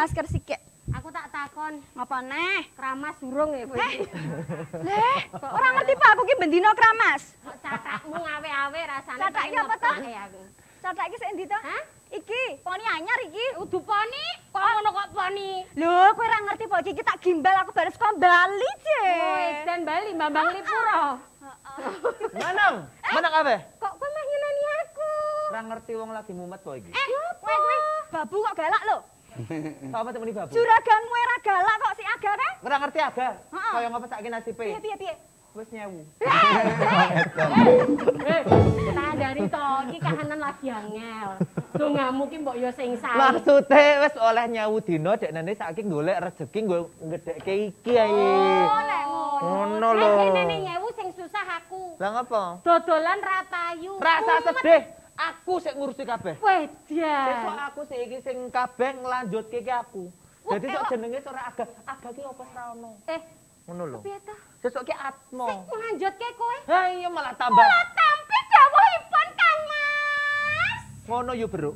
masker sik. Aku tak takon. Ngapa neh? Keramas durung ya kowe iki. Leh, ora ngerti Pak aku ki bendina keramas. Kok catakmu ngawe-awe rasane. Catak iki apa to? Aku. Catak iki sik endi to? Hah? Iki, poni anyar iki. Udu poni? Kok ngono kok poni? Lho, kowe ora ngerti Po, iki tak gimbal aku baru saka Bali, Cek. Oh, dan Bali Bambang Lipuro. Manang, manang apa? Kok kowe meh nyeneni aku? Ora ngerti wong lagi mumet po iki. Kowe babu kok galak lho. Sapa temeni babu? Juraganmu ora galak kok si Aga kan? Ora ngerti aga. Heeh. Kaya ngapa saiki nasibe? Piye? Wis nyewu. Tak dari to, iki kahanan lagi angel. Dongamu ki mbok yo sing sae. Maksude wis oleh nyewu dina dekne saiki golek rejeki nggo ngedhekke iki ae. Oh, lek Ngono lho. Nene nyewu sing susah aku. Lah ngapa? Dodolan ra payu. Rasa sedih. Aku sik ngurusi kabeh. Wedya. Besok aku sik iki sing kabeh nglanjutke ki aku. Dadi sok jenenge ora aga. Aga ki apa ora ono. Ngono lho. Piye to? Sesuk ki atmo. Sing nglanjutke kowe. Ha iya malah tambah. Malah tampi dawuhipun Kang Mas. Ngono yo, Bro.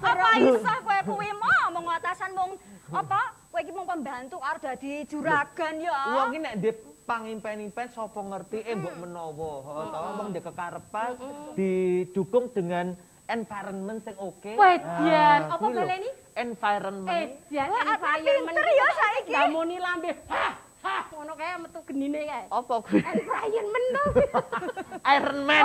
Apa iso kowe kuwi mong atasan mung apa? Kowe iki mung pembantu arep dadi juragan ya. Wong iki nek ndek pangimpen-impen sapa ngerti mbok menawa, utawa wong ndek kekarepan didukung dengan environment sing oke. Wedyan, apa baleni? Environment. Environment ya saiki. Damoni lambe. Hah, ngono kae metu genine kae. Apa kuwi? Environment to. Iron Man.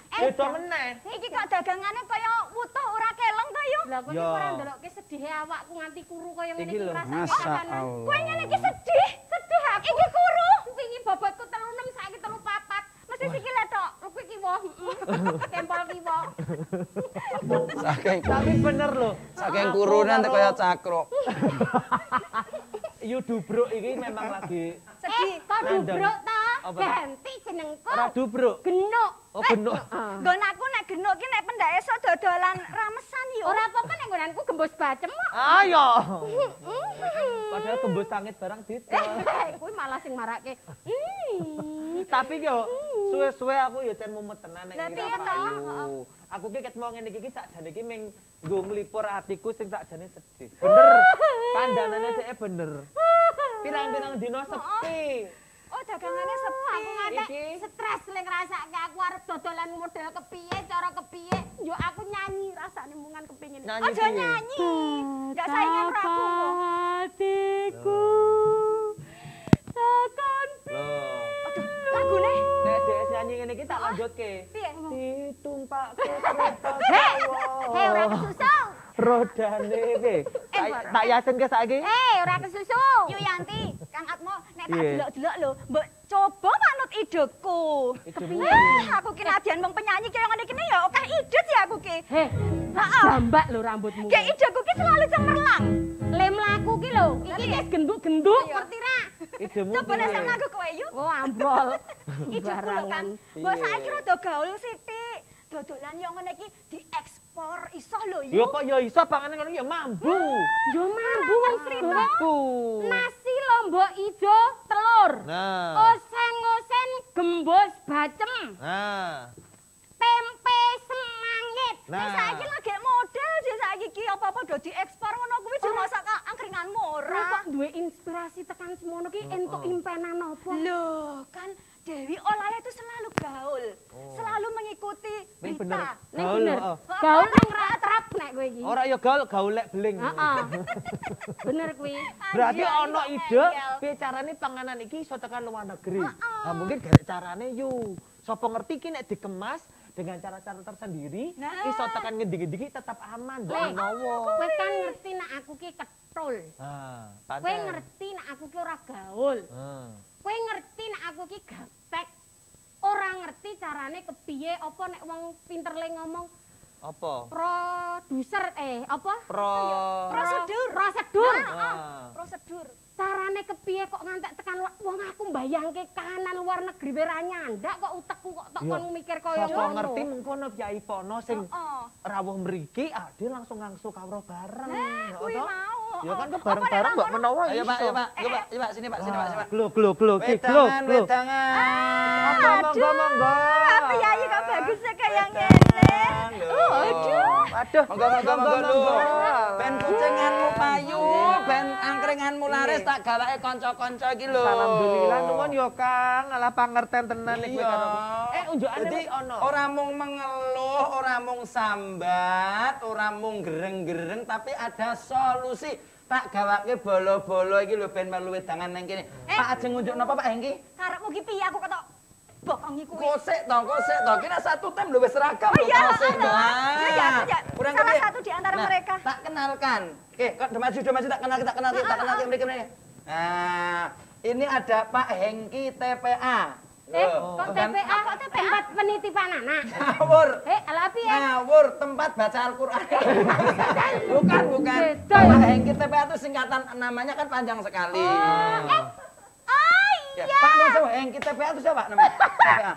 Beda meneh. Iki kok dagangane kaya wutuh ora keleng to yo. Lah kok ora ndelokke sedih awakku nganti kuru kaya ngene iki rasane. Masyaallah. Kowe ngene iki sedih aku. Iki kuru. Wingi bobotku 36 saiki 34. Mesti sikile tok. Kuwi kiwa. Kempol kiwa. Saking Tapi bener lho. saking kurunan teh kaya cakro. Yudubruk iki memang lagi Sedih. Kok dubruk ta? Apa? Ganti jenengku. ora dubruk. Genuk. Oh, genuk. Nggon aku nek genuk ki nek pendak esuk dodolan ramesan yo. Ora apa-apa nek nggonanku gembus bacem kok. Ayo. Padahal tembus sangit barang didol. Kuwi malah sing marake. Tapi yo suwe-suwe aku yo cen mumet tenan nek Lah, iki piye to? Rahayu. Aku ki ket mau ngene iki sakjane iki ming nggo nglipur atiku sing sakjane sedih. Bener. Kandanane dhek bener. Pirang-pirang dina sepi. Oh, dagangane sepi. Aku ngantek stres lek ngrasake aku arep dodolan model kepiye, cara kepiye, yo aku nyanyi rasane mungan kepengin. Aja nyanyi. Enggak saingan karo aku kok. Hatiku takkan Aduh, lagune. Nek DS nyanyi ngene iki tak lanjutke. Piye? Ditumpake kereta Hei, Jawa. ora kesusu. Rodane piye? Tak yasin ke saiki? Ora kesusu. Yuyanti, Kang Atmo, nek tak Iya. delok-delok lho, mbok coba manut ideku. Idemu. Aku ki nadyan wong penyanyi kaya ngene iki ya akeh ide sih aku ki. Heh, Heeh. jambak lho rambutmu. Kayak ideku ki selalu cemerlang. Lem laku ki lho, iki wis genduk-genduk Iya. ngerti ra? Idemu. Coba nek piye? sama aku kowe yuk. Oh, ambrol. Ideku lho kan. Mbok saiki rada gaul sithik. Dodolan yo ngene iki diekspor iso lho Ya yuk. kok ya iso panganan ngono ya mambu. Yo mambu wong Srito. Mambu. Nasi lombok ijo telur. Nah. Oseng-oseng gembos bacem. Nah. Tempe semangit. Nek saiki lagi model sih saiki ki apa-apa do diekspor ngono kuwi cuma sak angkringan Ora murah. kok duwe inspirasi tekan semono ki entuk impenan apa? Loh, kan Dewi Olaya itu selalu gaul. Selalu mengikuti Ning berita. bener. Ning Gaul, bener. heeh. Gaul ning ratrap nek kowe iki. Ora ya gaul gaulek beling. Heeh. Bener kuwi. Berarti Anjay, ono kok ide ngeyel. piye carane panganan iki iso tekan luar negeri. Nah, mungkin garek carane yuk. Sapa ngerti ki nek dikemas dengan cara-cara tersendiri Nah. iso tekan ngendi-ngendi tetap aman, Le, mbok menawa. kowe kan ngerti nek aku ki ketul. Nah, Kowe paten. ngerti nek aku ki ora gaul. Nah. Kowe ngerti nek aku ki gaptek. Ora ngerti carane kepiye apa nek wong pinter le ngomong Apa? produser apa? Prosedur. Prosedur. Nah. Prosedur. Carane kepiye kok ngantek tekan wong aku mbayangke kahanan luar negeri we ra nyandak kok utekku kok tok Iya. kon mikir kaya Sapa ngono. ngerti mengkono Kyai Pono sing Oh. rawuh mriki, dia langsung ngangsu kawruh bareng. Ya Kuwi toh? mau. Ya kan bareng-bareng mbok menawa Ayo Pak, iso. ayo Pak, yuk Pak, yuk Pak, sini Pak, sini Pak, sini Pak. Glo glo glo ki glo Wedangan, glo. wedangan. Apa monggo monggo. Apa ya kok bagus kayak ngene. Aduh. Aduh. Monggo, monggo, monggo lu. Ben kucinganmu payu, ben angkringanmu laris tak gawake kanca-kanca iki lho. Alhamdulillah nuwun ya Kang, alah pangerten tenan iki Iya. karo. Unjukane Jadi wis ono. ora mung mengeluh, ora mung sambat, ora mung gereng-gereng tapi ada solusi. Tak gawake bolo-bolo iki lho ben melu wedangan nang kene. Pak ajeng ngunjuk napa Pak Hengki? Karepmu ki piye aku ketok bokongi kuwi. Kosek to. Kira satu tim lho wis seragam lho iya, kosek. iya. Iya, iya. Kurang Salah kepiye? satu di antara Nah, mereka. Tak kenalkan. Oke, kok udah maju tak kenal mriki. Nah, ini ada Pak Hengki TPA. Kok TPA kok tempat penitipan anak. Ngawur. Ala piye? Ngawur tempat baca Al-Qur'an. Bukan. Beda. Pak Hengki TPA itu singkatan namanya kan panjang sekali. Ya, Pak Musuh Hengki TPA itu siapa namanya? TPA.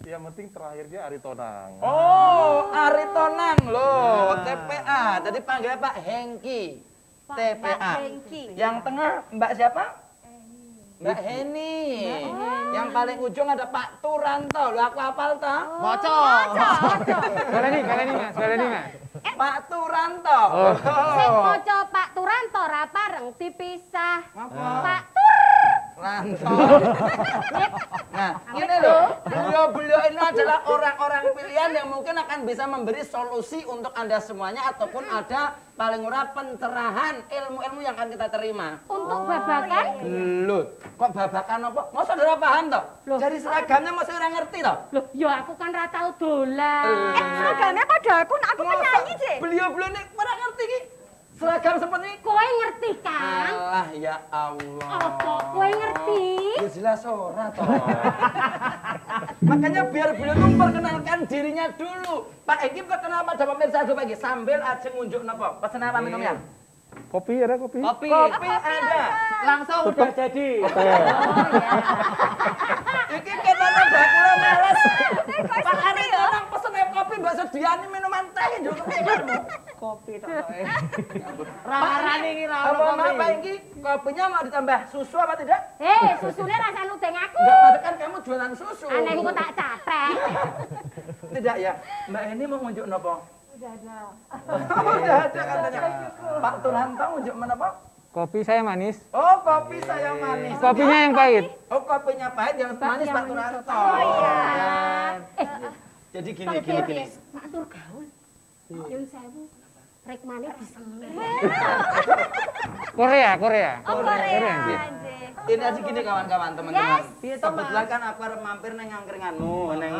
Yang penting terakhirnya Aritonang. Oh, Aritonang loh, TPA. Jadi panggilnya Pak Hengki. TPA. Pak Hengki. Yang tengah Mbak siapa? Mbak Heni. Yang paling ujung ada Pak Turanto. Lu aku hafal toh? Moco. Baleni Mas. Pak Turanto. Sing maca Pak Turanto ra pareng dipisah. Apa? Pak Ranto. Nah, ini loh, beliau-beliau ini adalah orang-orang pilihan yang mungkin akan bisa memberi solusi untuk Anda semuanya ataupun ada paling murah pencerahan ilmu-ilmu yang akan kita terima. untuk babakan Loh, kok babakan apa? Masa ora paham toh? Loh. Jadi seragamnya masa ora ngerti toh? Loh, ya aku kan ra tau dolan. Seragamnya pada aku, nah aku penyanyi sih. Beliau-beliau ini ora ngerti ki. Seragam seperti ini. Kowe ngerti kan? Alah ya Allah. Apa kowe ngerti? Ya jelas ora toh. Makanya biar beliau tuh memperkenalkan dirinya dulu. Pak Eki perkenal pada pemirsa dulu pagi sambil ajeng ngunjuk napa? Pesen apa minumnya? Kopi ada kopi? Kopi ada. Langsung udah jadi. Iki ketone bakula males. Pak Aritonang pesen kopi mbak sediani minuman teh njuk kopi tok. Rarane iki ra ono Apa Pak kopi. Eki kopinya mau ditambah susu apa tidak? Susune rasa nudeng aku. Enggak, maksud kan kamu jualan susu. Anehku tak catrek. Tidak ya. Mbak ini mau ngunjuk napa? Udah ada. Udah ada katanya. Pak Turanto ngunjuk mana Pak? Kopi saya manis. Oh, kopi saya manis. Kopinya yang pahit. Oh, kopinya pahit yang manis Pak Turanto. Oh iya. Jadi gini. Matur gaul. Nyun sewu. Rek maneh bisa Korea. Oh, Korea. Nggih. Ini aja gini kawan-kawan, teman-teman. Kebetulan kan aku arep mampir neng angkringanmu, neng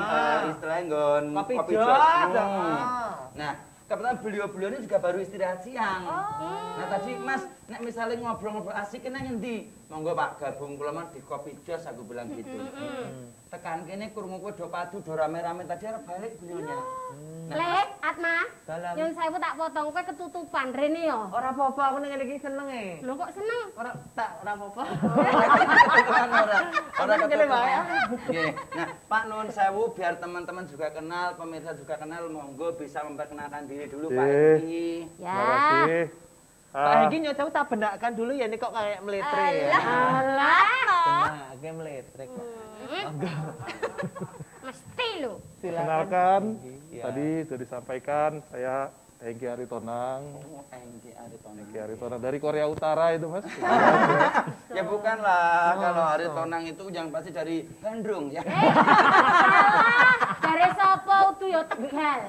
istilahnya nggon kopi jos. Nah, kebetulan beliau-beliau ini juga baru istirahat siang. Nah tadi Mas, nek misalnya ngobrol-ngobrol asik ini ngendi? Monggo Pak gabung kula di kopi jos, aku bilang gitu. Tekan kene krungu kowe do padu do rame-rame tadi arep balik beliaunya. Lek, Atma. Nyun sewu tak potong kowe ketutupan rene yo. Ora apa-apa, aku ning ngene iki seneng e. Lho kok seneng? Ora apa-apa. Ora kene wae. Nggih. Nah, Pak Nuwun sewu biar teman-teman juga kenal, pemirsa juga kenal, monggo bisa memperkenalkan diri dulu Pak Hengki. Terima kasih. Pak Hengki nyun sewu tak benakkan dulu ya, ini kok kayak meletre ya. Alah. Nah, kayak meletre kok. Mesti lho. Kenalkan, Ya. tadi sudah disampaikan, saya Hengki Aritonang. Hengki Aritonang. Hengki Aritonang dari Korea Utara itu Mas. Ya bukan lah, kalau Aritonang itu yang pasti dari Bandung ya. Dari sapa utu yo Tegal.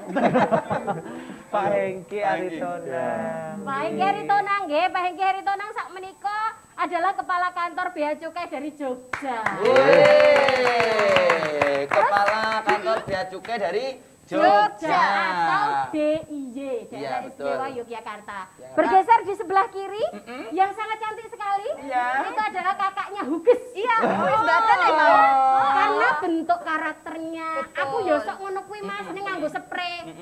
Pak Hengki Aritonang. Pak Hengki Aritonang nggih, Pak Hengki Aritonang sak menika adalah kepala kantor Bea Cukai dari Jogja. Kepala kantor Bea Cukai dari Jogja atau DIY, Daerah Istimewa Yogyakarta. Bergeser di sebelah kiri, yang sangat cantik sekali, itu adalah kakaknya Huges. Iya, wis badan ya, Mas. Karena bentuk karakternya, aku yo sok ngono kuwi Mas, ning nganggo spray.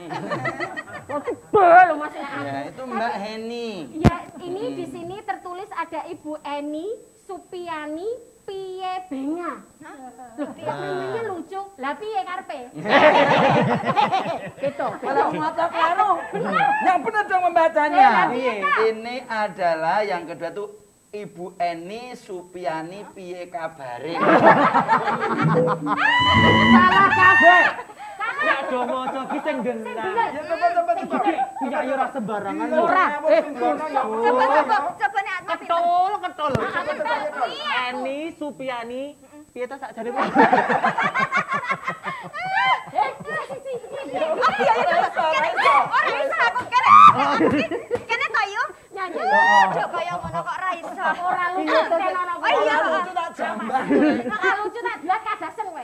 Wah, tebel lho Mas. Ya, itu Mbak Heni. Ya, ini di sini tertulis ada Ibu Eni Supiani Piye Benga. Loh, namanya lucu. Lah piye karepe? Gitu. Kalau mata kelaru, yang benar dong membacanya. Iya. Ini adalah yang kedua tuh Ibu Eni Supiani Piye Kabare. Salah kabeh. Ya do maca ki sing genah. Ya coba. Ya yo ora sembarangan. Ora. Coba nek Atma pinter. Ketul. Eni Supiani piye ta sakjane? Oh iya, ora iso aku kene. Kene to yo. Nyanyi. Coba yang ngono kok ora iso. Ora lucu ten ana Oh iya, Itu tak jambar. Ora lucu tak jelas kadasen kowe.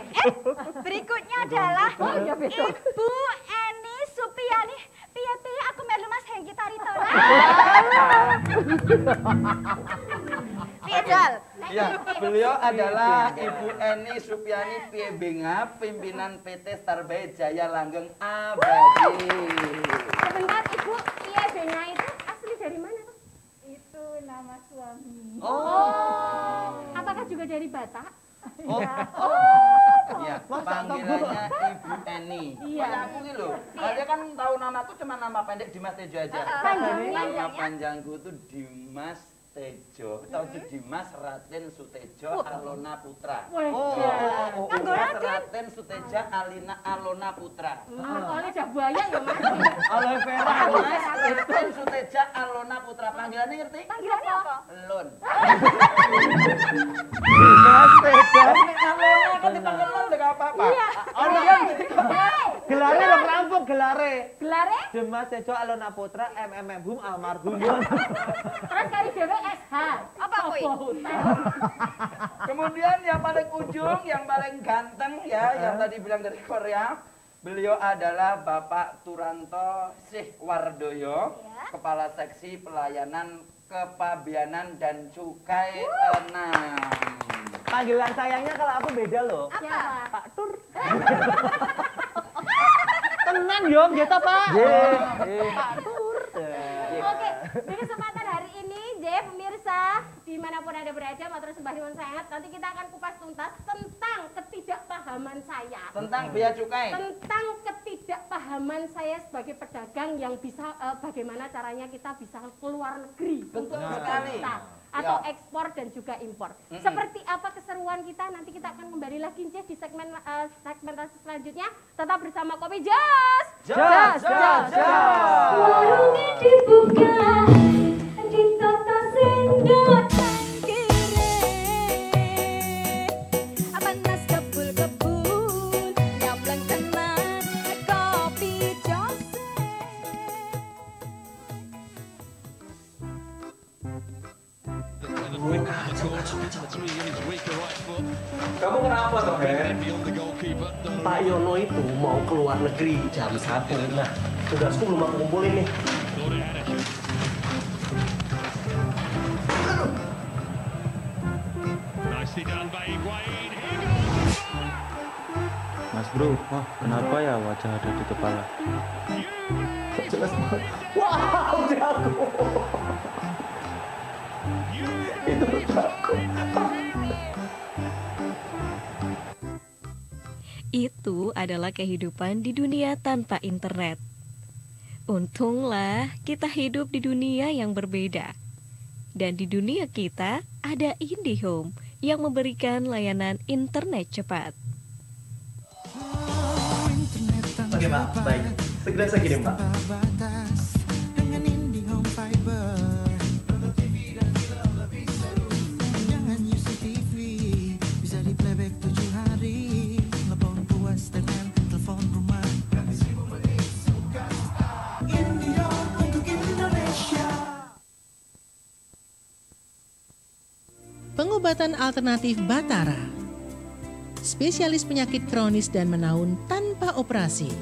berikutnya adalah Oh iya beda. Ibu Eni Supiani. Piye-piye aku melu Mas Hengki Aritonang. Piye Jal? Ya, beliau adalah Ibu Eni Supiani Piye Benga, pimpinan PT Starbay Jaya Langgeng Abadi. Sebentar Ibu, Piye Benga itu asli dari mana tuh? Itu nama suami. Oh. Apakah juga dari Batak? Iya, panggilannya Ibu Eni. Iya. Kayak aku gitu loh. Kalian kan tahu namaku cuma nama pendek Dimas Tejo aja. Nama panjangku itu Dimas Tejo. Tahu Dimas Raden Sutejo Alona Putra. Dimas Raden Sutejo Alona Putra. Soalnya dah buaya ya Mas. Aloe vera. Dimas Raden Sutejo Alona Putra. Panggilannya ngerti? Panggilannya apa? Lon. Alona kan dipanggil Lon enggak apa-apa. Gelare lho rampung gelare. Gelare? Dimas Tejo Alona Putra MMM almarhum. Terus kali dhewe SH. Apa kuwi? Kemudian yang paling ujung, yang paling ganteng ya, yang tadi bilang dari Korea, beliau adalah Bapak Turanto Sihwardoyo, Kepala Seksi Pelayanan Kepabianan dan Cukai 6. Panggilan sayangnya kalau aku beda loh. Siapa? Pak Tur. Tenan yo, nggih ta, Pak? Pak Tur. Oke, di kesempatan hari ini, pemirsa, dimanapun Anda berada, matur sembah nyuwun sangat. Nanti kita akan kupas tuntas tentang ketidakpahaman saya. Tentang bea cukai. Tentang ketidakpahaman saya sebagai pedagang yang bisa bagaimana caranya kita bisa keluar negeri untuk sekali. kita atau ekspor dan juga impor. Seperti apa keseruan kita, nanti kita akan kembali lagi di segmentasi selanjutnya. Tetap bersama Kopi Jos. Jos. Warungnya dibuka, ditata sendok kiri. Panas kebul-kebul, nyampleng tenan, apa toh, Ber? Pak Yono itu mau keluar negeri jam 1. Nah, tugasku belum aku kumpulin nih. Mas bro, wah kenapa ya wajah ada di kepala? Jelas banget. Wow, jago. Itu jago. Itu adalah kehidupan di dunia tanpa internet. Untunglah kita hidup di dunia yang berbeda. Dan di dunia kita ada IndiHome yang memberikan layanan internet cepat. Oke Pak, baik. Segera saya kirim Pak. Pengobatan alternatif Batara, spesialis penyakit kronis dan menaun tanpa operasi.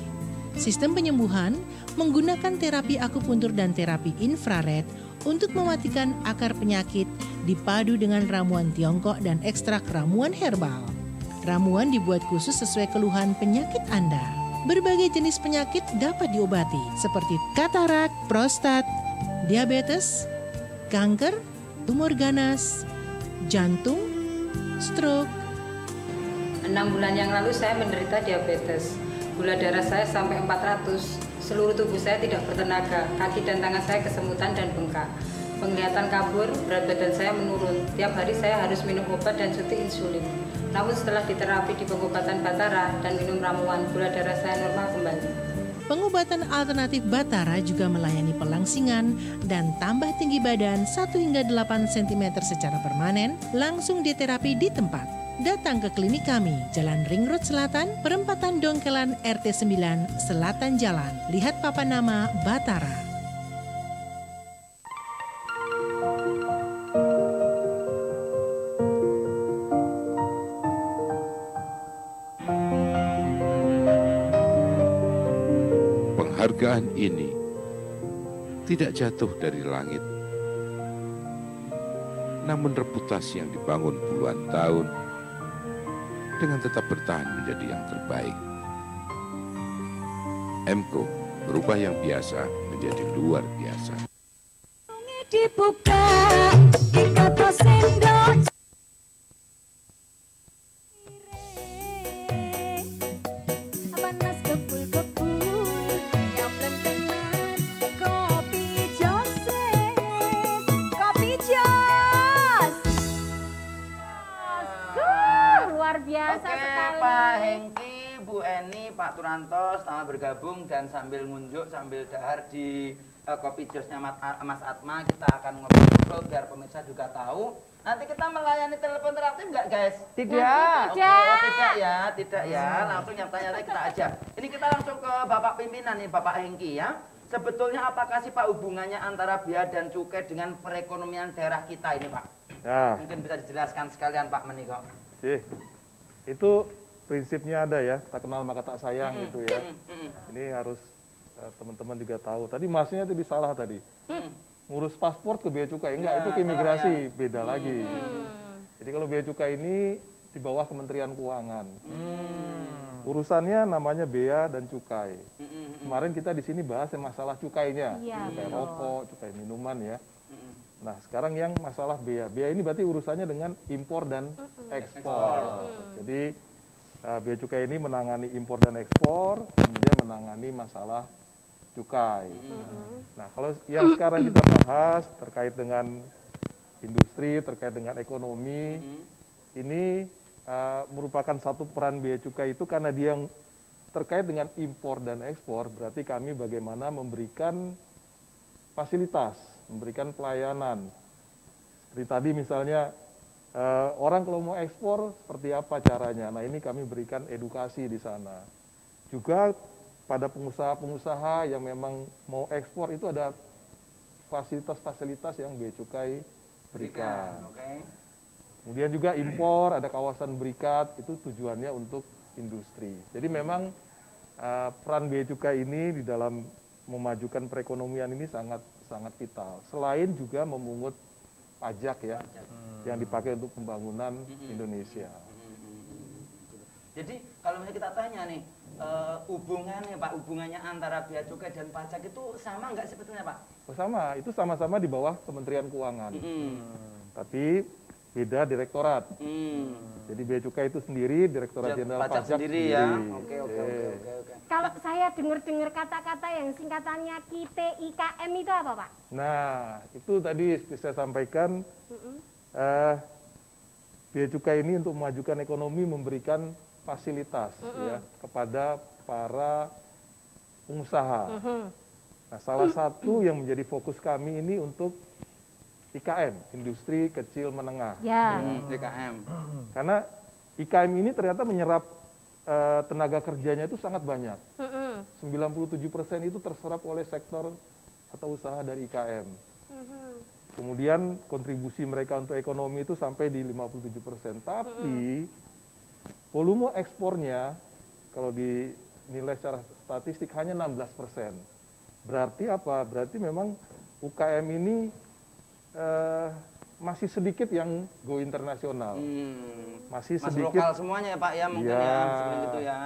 Sistem penyembuhan menggunakan terapi akupuntur dan terapi infrared untuk mematikan akar penyakit dipadu dengan ramuan Tiongkok dan ekstrak ramuan herbal. Ramuan dibuat khusus sesuai keluhan penyakit Anda. Berbagai jenis penyakit dapat diobati seperti katarak, prostat, diabetes, kanker, tumor ganas, jantung, stroke. 6 bulan yang lalu saya menderita diabetes. Gula darah saya sampai 400. Seluruh tubuh saya tidak bertenaga. Kaki dan tangan saya kesemutan dan bengkak. Penglihatan kabur, berat badan saya menurun. Tiap hari saya harus minum obat dan suntik insulin. Namun setelah diterapi di pengobatan Batara dan minum ramuan, gula darah saya normal kembali. Pengobatan alternatif Batara juga melayani pelangsingan dan tambah tinggi badan 1 hingga 8 cm secara permanen, langsung diterapi di tempat. Datang ke klinik kami, Jalan Ring Road Selatan, Perempatan Dongkelan RT 9, Selatan Jalan. Lihat papan nama Batara. Penghargaan ini tidak jatuh dari langit, namun reputasi yang dibangun puluhan tahun dengan tetap bertahan menjadi yang terbaik. Emco berubah yang biasa menjadi luar biasa. Dibuka, dikata sendok. Pak Hengki, Bu Eni, Pak Turanto, selamat bergabung dan sambil ngunjuk, sambil dahar di kopi josnya Mas Atma, kita akan ngobrol biar pemirsa juga tahu. Nanti kita melayani telepon interaktif nggak guys? Tidak. Tidak ya, tidak ya. Langsung yang tanya kita aja. Ini kita langsung ke Bapak pimpinan nih, Bapak Hengki ya. Sebetulnya apakah sih Pak hubungannya antara bea dan cukai dengan perekonomian daerah kita ini Pak? Ya. Mungkin bisa dijelaskan sekalian Pak Meniko. Itu prinsipnya ada ya, tak kenal maka tak sayang gitu ya. Ini harus teman-teman juga tahu. Tadi masnya itu disalah tadi. Ngurus paspor ke bea cukai, enggak, itu ke imigrasi, beda lagi. Jadi kalau bea cukai ini di bawah Kementerian Keuangan. Urusannya namanya bea dan cukai. Kemarin kita di sini bahas yang masalah cukainya, cukai rokok, cukai minuman ya. Nah, sekarang yang masalah bea. Bea ini berarti urusannya dengan impor dan ekspor. Jadi, bea cukai ini menangani impor dan ekspor, kemudian menangani masalah cukai. Nah, kalau yang sekarang kita bahas terkait dengan industri, terkait dengan ekonomi, ini merupakan satu peran bea cukai itu karena dia yang terkait dengan impor dan ekspor, berarti kami bagaimana memberikan fasilitas, memberikan pelayanan. Seperti tadi misalnya, orang kalau mau ekspor seperti apa caranya. Nah ini kami berikan edukasi di sana. Juga pada pengusaha-pengusaha yang memang mau ekspor itu ada fasilitas-fasilitas yang bea cukai berikan. Kemudian juga impor, ada kawasan berikat, itu tujuannya untuk industri. Jadi memang peran Bea Cukai ini di dalam memajukan perekonomian ini sangat vital. Selain juga memungut pajak ya, yang dipakai untuk pembangunan Indonesia. Jadi kalau misalnya kita tanya nih, hubungannya Pak, hubungannya antara Bea Cukai dan pajak itu sama nggak sebetulnya Pak? Oh, sama, itu sama-sama di bawah Kementerian Keuangan. Tapi beda direktorat. Jadi Bea Cukai itu sendiri, Direktorat Jenderal Pajak sendiri. Ya. Oke. Kalau saya dengar kata-kata yang singkatannya KITIKM itu apa Pak? Nah, itu tadi saya sampaikan, Bea Cukai ini untuk memajukan ekonomi memberikan fasilitas ya kepada para pengusaha. Nah, salah satu yang menjadi fokus kami ini untuk IKM, industri kecil menengah. IKM. Karena IKM ini ternyata menyerap tenaga kerjanya itu sangat banyak. 97% itu terserap oleh sektor atau usaha dari IKM. Kemudian kontribusi mereka untuk ekonomi itu sampai di 57%. Tapi volume ekspornya kalau dinilai secara statistik hanya 16%. Berarti apa? Berarti memang UKM ini masih sedikit yang go internasional. Masih sedikit lokal semuanya ya Pak ya mungkin ya seperti itu ya.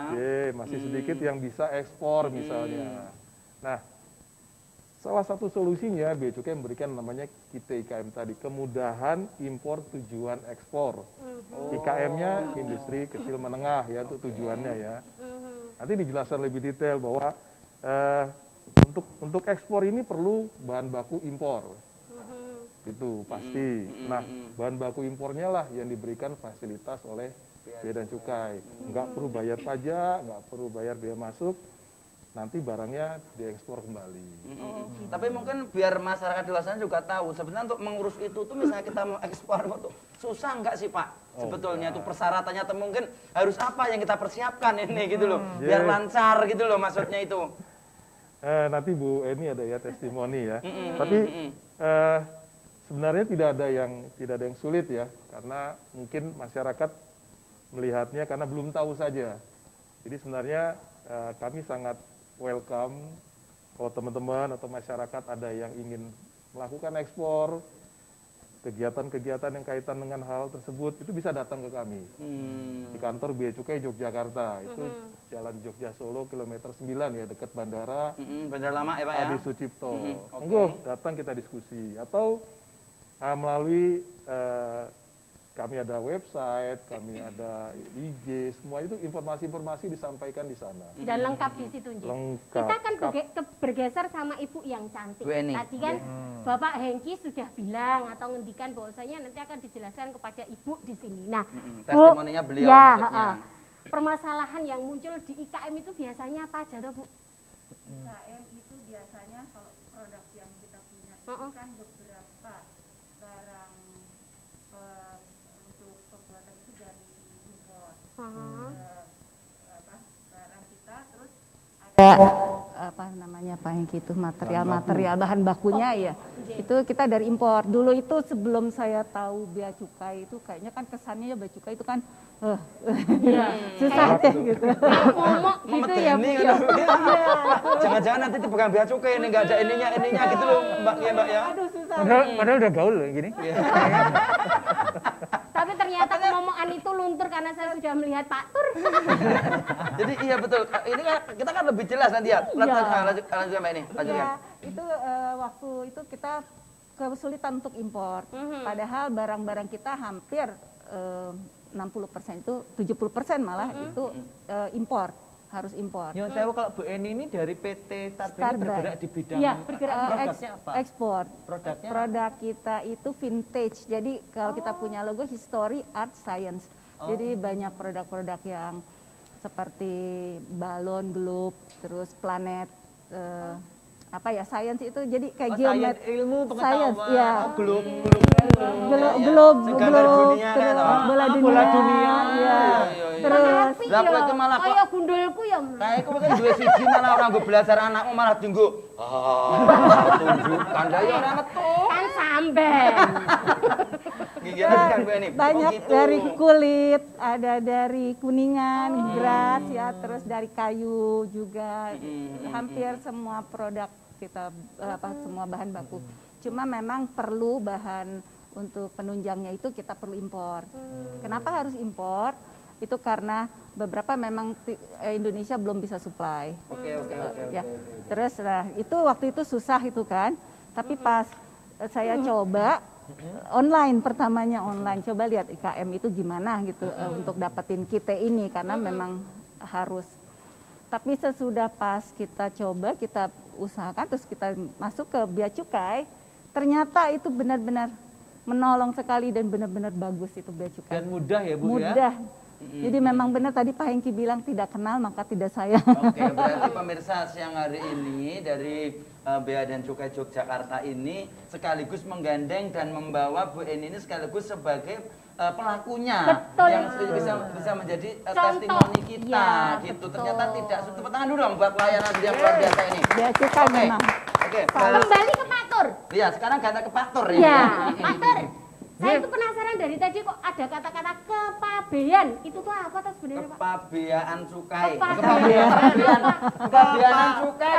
Masih sedikit yang bisa ekspor misalnya. Nah, salah satu solusinya Bea Cukai memberikan namanya KITIKM tadi, kemudahan impor tujuan ekspor. IKM-nya industri kecil menengah ya, itu tujuannya ya. Nanti dijelaskan lebih detail bahwa untuk ekspor ini perlu bahan baku impor. Itu pasti. Nah, bahan baku impornya lah yang diberikan fasilitas oleh Bea dan Cukai. Nggak perlu bayar pajak, nggak perlu bayar biaya masuk, nanti barangnya diekspor kembali. Tapi mungkin biar masyarakat di luar sana juga tahu, sebenarnya untuk mengurus itu tuh misalnya kita mau ekspor itu susah nggak sih Pak? Sebetulnya itu persyaratannya atau mungkin harus apa yang kita persiapkan ini gitu loh, biar lancar gitu loh maksudnya itu. Nanti Bu Eni ada ya testimoni ya. Tapi sebenarnya tidak ada yang sulit ya, karena mungkin masyarakat melihatnya karena belum tahu saja. Jadi sebenarnya kami sangat welcome kalau teman-teman atau masyarakat ada yang ingin melakukan ekspor, kegiatan-kegiatan yang kaitan dengan hal tersebut itu bisa datang ke kami di kantor Bea Cukai Yogyakarta. Itu Jalan Jogja Solo kilometer 9 ya, dekat bandara. Bandara lama ya Pak ya. Adi Sucipto. Monggo datang kita diskusi atau melalui kami ada website, kami ada IG, semua itu informasi-informasi disampaikan di sana. Dan lengkap di situ. Lengkap. Kita akan bergeser sama Ibu yang cantik. Tadi kan Bapak Hengki sudah bilang atau ngendikan bahwasanya nanti akan dijelaskan kepada Ibu di sini. Nah, testimoninya beliau ya, permasalahan yang muncul di IKM itu biasanya apa aja Bu? IKM itu biasanya kalau produk yang kita punya itu kan beberapa barang untuk pembuatan itu dari impor. Barang kita terus ada apa namanya Pak Hengki itu material bahan bakunya ya. Itu kita dari impor. Dulu itu sebelum saya tahu Bea Cukai itu kayaknya kan kesannya ya Bea Cukai itu kan susah deh gitu. Ngomong gitu ya Bu. Jangan-jangan nanti bukan Bea Cukai ini nggak ada ininya gitu loh Mbak ya. Aduh susah. Padahal udah gaul loh gini. Tapi ternyata ngomongan itu luntur karena saya sudah melihat Pak Tur. Jadi iya betul. Ini kan kita kan lebih jelas nanti ya. Lanjut Mbak ini. Ya, itu waktu itu kita kesulitan untuk impor. Padahal barang-barang kita hampir 60% itu 70% malah itu impor, harus impor. Yang saya kalau Bu Eni ini dari PT Start bergerak di bidang produknya apa? Ekspor. Produknya produk kita itu vintage. Jadi kalau kita punya logo history, art, science. Jadi banyak produk-produk yang seperti balon, globe, terus planet, apa ya, science itu jadi kayak geometri, ilmu science, ya. Globe bola dunia, ya. Terus kayak gundulku ya. Kayak aku kan dua siji malah orang gue belajar anakmu malah tunggu. Tunjukkan daya ora metu. Kan samben. Banyak dari kulit, ada dari kuningan, beras ya, terus dari kayu juga. Hampir semua produk kita semua bahan baku. Cuma memang perlu bahan untuk penunjangnya itu kita perlu impor. Kenapa harus impor? Itu karena beberapa memang Indonesia belum bisa supply. Oke. Ya. Terus itu waktu itu susah itu kan. Tapi pas saya coba online, pertamanya online, coba lihat IKM itu gimana gitu untuk dapetin kita ini karena memang harus. Tapi sesudah pas kita coba, kita usahakan, terus kita masuk ke Bea Cukai, ternyata itu benar-benar menolong sekali dan benar-benar bagus itu Bea Cukai. Dan mudah ya Bu ya? Mudah. Jadi memang benar tadi Pak Hengki bilang tidak kenal maka tidak sayang. Oke, berarti pemirsa siang hari ini dari Bea dan Cukai Yogyakarta ini sekaligus menggandeng dan membawa Bu Eni ini sekaligus sebagai pelakunya. Betul. Yang bisa menjadi testimoni kita gitu. Betul. Ternyata tidak. Tepuk tangan dulu dong buat pelayanan yang luar biasa ini. Bea Cukai memang. Oke. Kembali ke Pak Tur. Iya, sekarang ganti ke Pak Tur ya. Pak Tur. Saya itu penasaran dari tadi kok ada kata-kata kepabean. Itu tuh apa tuh sebenarnya Pak? Kepabean cukai. Kepabean cukai.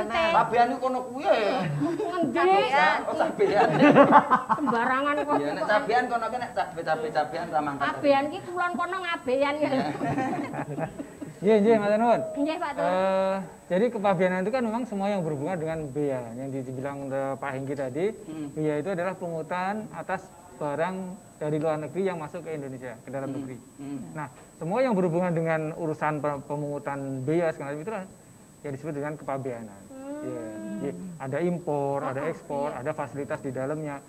Kepabean itu kono kuwi. Ngendikan. Oh, cabean. Sembarangan kok. Ya nek cabean kono ki nek cabe-cabean ramang. Cabean ki kulon kono ngabean ya. Iya, Mas Nuwun. Nggih, Pak Tur. Jadi kepabeanan itu kan memang semua yang berhubungan dengan bea. Yang dibilang Pak Hengki tadi, bea itu adalah pungutan atas barang dari luar negeri yang masuk ke Indonesia, ke dalam negeri. Nah, semua yang berhubungan dengan urusan pemungutan bea segala itu yang disebut dengan kepabeanan. Ya, ada impor, ada ekspor, ada fasilitas di dalamnya.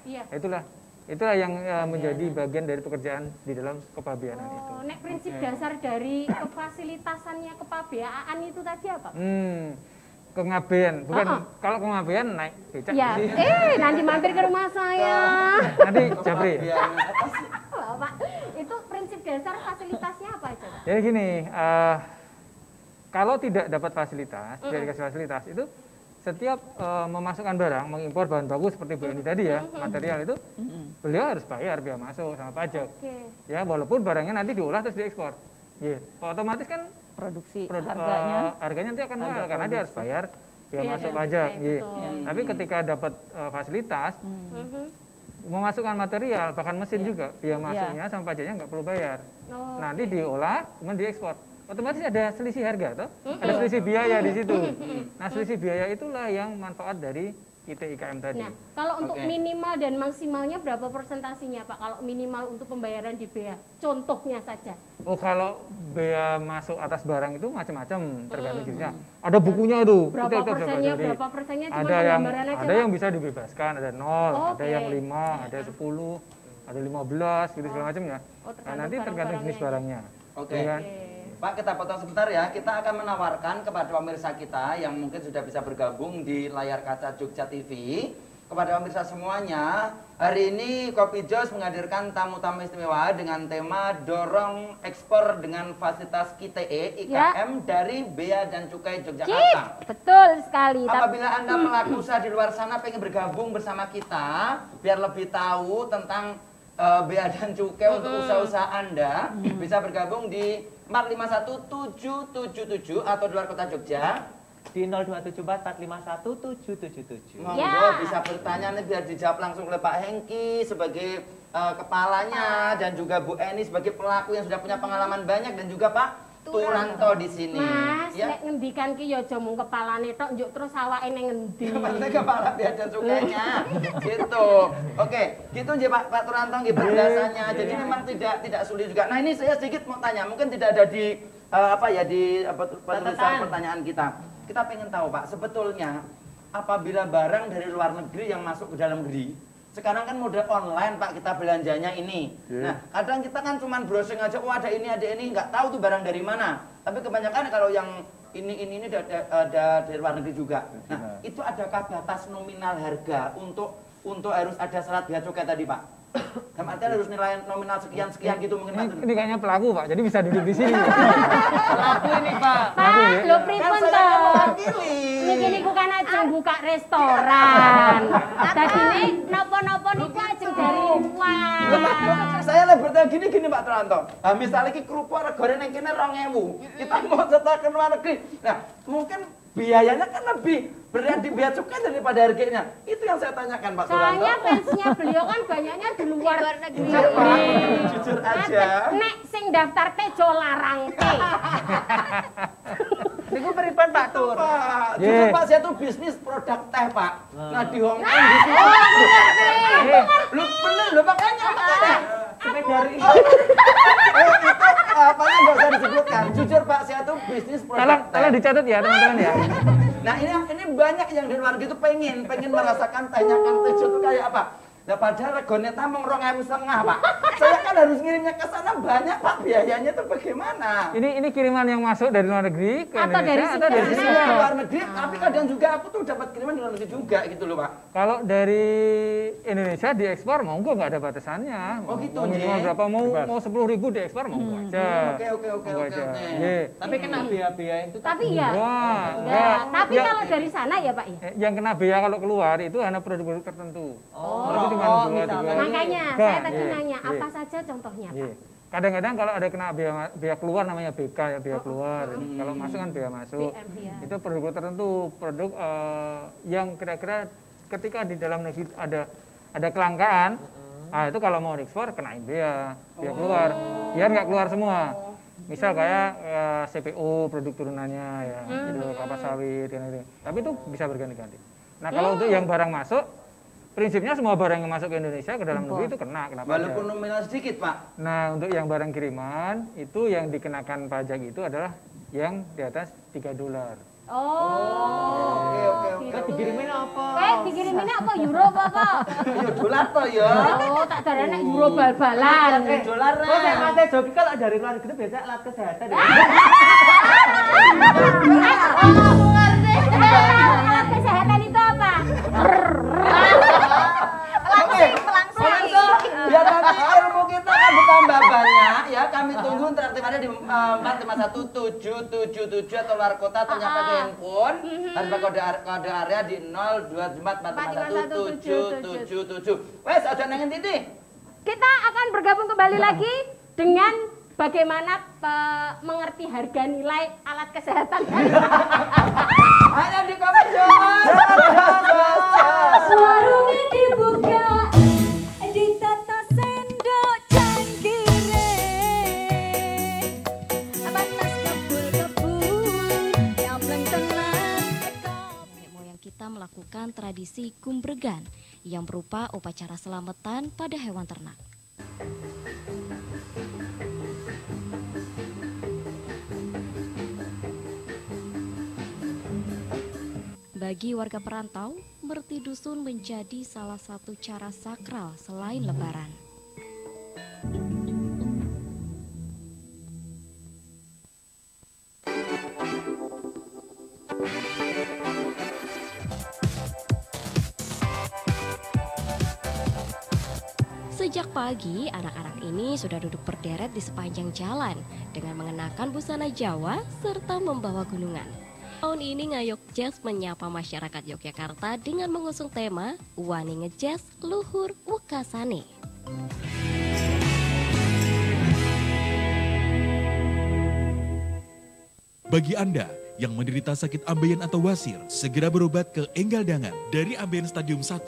Itulah yang menjadi bagian dari pekerjaan di dalam kepabeanan itu. Nek prinsip dasar dari kefasilitasannya kepabeaan itu tadi apa? Kengabean, bukan kalau kengabean naik becak. Ya, nanti mampir ke rumah saya. Nanti Japri. Bapak, itu prinsip dasar fasilitasnya apa aja? Jadi gini, kalau tidak dapat fasilitas, tidak dikasih fasilitas itu setiap memasukkan barang, mengimpor bahan baku seperti Bu Eni tadi ya, material itu, beliau harus bayar biaya masuk sama pajak. Ya, walaupun barangnya nanti diolah terus diekspor. Ya, otomatis kan produksi harganya nanti akan mahal karena dia harus bayar biaya masuk pajak. Ya. Tapi ketika dapat fasilitas, memasukkan material, bahkan mesin juga, biaya masuknya sama pajaknya nggak perlu bayar. Nanti diolah, kemudian diekspor. Otomatis ada selisih harga, toh? Ada selisih biaya di situ. Nah, selisih biaya itulah yang manfaat dari IKM tadi. Nah, kalau untuk minimal dan maksimalnya berapa persentasinya, Pak? Kalau minimal untuk pembayaran di bea, contohnya saja. Oh, kalau bea masuk atas barang itu macam-macam tergantung jenisnya. Ada bukunya itu. Berapa persennya? Cuma ada yang bisa dibebaskan, ada 0, ada yang 5, ada 10, ada 15, gitu segala macam ya. Nah, nanti tergantung jenis barangnya. Pak, kita potong sebentar ya. Kita akan menawarkan kepada pemirsa kita yang mungkin sudah bisa bergabung di layar kaca Jogja TV. Kepada pemirsa semuanya, hari ini Kopi Jos menghadirkan tamu-tamu istimewa dengan tema dorong ekspor dengan fasilitas KTE IKM dari Bea dan Cukai Yogyakarta. Betul sekali. Apabila Anda pelaku usaha di luar sana pengen bergabung bersama kita, biar lebih tahu tentang Bea dan Cukai untuk usaha-usaha Anda, bisa bergabung di 451777 atau di luar kota Jogja di 02744517777. Monggo bisa bertanya nih biar dijawab langsung oleh Pak Hengki sebagai kepalanya dan juga Bu Eni sebagai pelaku yang sudah punya pengalaman banyak dan juga Pak Turanto di sini. Mas, nek ngendikan ki ya aja mung kepalane tok, njuk terus awake ning ngendi. Maksudnya kepala Bea dan Cukainya. Gitu. Oke, gitu aja Pak Turanto nggih penjelasannya. Jadi memang tidak sulit juga. Nah, ini saya sedikit mau tanya, mungkin tidak ada di penulisan pertanyaan kita. Kita pengen tahu Pak, sebetulnya apabila barang dari luar negeri yang masuk ke dalam negeri, sekarang kan model online Pak kita belanjanya ini. Nah, kadang kita kan cuma browsing aja, oh ada ini, nggak tahu tuh barang dari mana. Tapi kebanyakan kalau yang ini ada dari luar negeri juga. Nah, itu adakah batas nominal harga untuk harus ada syarat bea cukai tadi Pak? Dalam artian harus nilai nominal sekian gitu mungkin Pak. Ini kayaknya pelaku Pak, jadi bisa duduk di sini. Pelaku ini Pak. Pak, lo pripun toh? mewakili. Niki niku kan ajeng buka restoran. Dadine napa-napa niku ajeng dari luar. Saya lah bertanya gini Pak Tranto. Nah, misalnya ki kerupuk regane ning kene 2.000. Kita mau setor ke luar negeri. Nah, mungkin biayanya kan lebih berat di bea cukai daripada harganya. Itu yang saya tanyakan Pak Suranto. Soalnya fansnya beliau kan banyaknya di luar negeri. Jujur, Pak. Jujur aja. Nek sing daftar tejo larang teh. Niku pripun Pak Tur? Pak, jujur Pak, saya tuh bisnis produk teh Pak. Nah di Hong Kong gitu. Lu bener lu makanya sampai dari itu apanya nggak usah disebutkan. Jujur Pak, saya tuh bisnis produk teh. Tolong dicatat ya teman-teman ya. Nah ini banyak yang di luar gitu pengen merasakan tehnya Kang Tejo tuh kayak apa. Nah padahal regone tamong 2.500 Pak. Saya kan harus ngirimnya ke sana banyak Pak, biayanya tuh bagaimana? Ini kiriman yang masuk dari luar negeri ke atau Indonesia dari atau dari sini? Dari luar negeri, tapi kadang juga aku tuh dapat kiriman di luar negeri juga gitu loh Pak. Kalau dari Indonesia diekspor monggo nggak ada batasannya. Oh gitu, mau minimal berapa? Mau 10.000 diekspor monggo aja. Oke. Tapi kena biaya itu. Tapi ya. Enggak. Tapi kalau dari sana ya Pak ya. Yang kena bea kalau keluar itu hanya produk-produk tertentu. Makanya saya tadi nanya apa saja contohnya Pak. Kadang-kadang kalau ada kena bea keluar namanya BK ya, bea keluar. Kalau masuk kan bea masuk. Itu produk tertentu, produk yang kira-kira ketika di dalam negeri ada kelangkaan, itu kalau mau diekspor kenain bea keluar. Biar nggak keluar semua. Misal kayak CPO produk turunannya ya, gitu, kelapa sawit gitu. Tapi itu bisa berganti-ganti. Nah, kalau untuk yang barang masuk, prinsipnya semua barang yang masuk ke Indonesia ke dalam negeri itu kena pajak. Walaupun nominal sedikit, Pak. Nah, untuk yang barang kiriman itu yang dikenakan pajak itu adalah yang di atas $3. Oke. Dikirimin apa? Dikiriminnya apa? Euro apa? Ya dolar toh ya. Oh, tak darane euro bal-balan. Dolar. Oh, saya mate Joki kalau dari luar negeri biasa alat kesehatan. Alat kesehatan itu apa? Biar nanti ilmu kita kan bertambah banyak ya. Kami tunggu interaktifannya di 4517777 atau luar kota atau nyapa ke handphone tanpa kode area di 0244517777. Wes aja nangin titik. Kita akan bergabung kembali lagi dengan bagaimana mengerti harga nilai alat kesehatan. Hanya di komen Jos. Warungnya dibuka, ditata sendok cangkire, batas kebul-kebul, nyamleng tenang. Nenek moyang kita melakukan tradisi kumbregan yang berupa upacara selamatan pada hewan ternak. Bagi warga perantau, merti dusun menjadi salah satu cara sakral selain lebaran. Sejak pagi, anak-anak ini sudah duduk berderet di sepanjang jalan dengan mengenakan busana Jawa serta membawa gunungan. Tahun ini Ngayog Jazz menyapa masyarakat Yogyakarta dengan mengusung tema Wani Ngejazz Luhur Wekasane. Bagi Anda yang menderita sakit ambeien atau wasir, segera berobat ke Enggal Dangan dari ambeien stadium 1,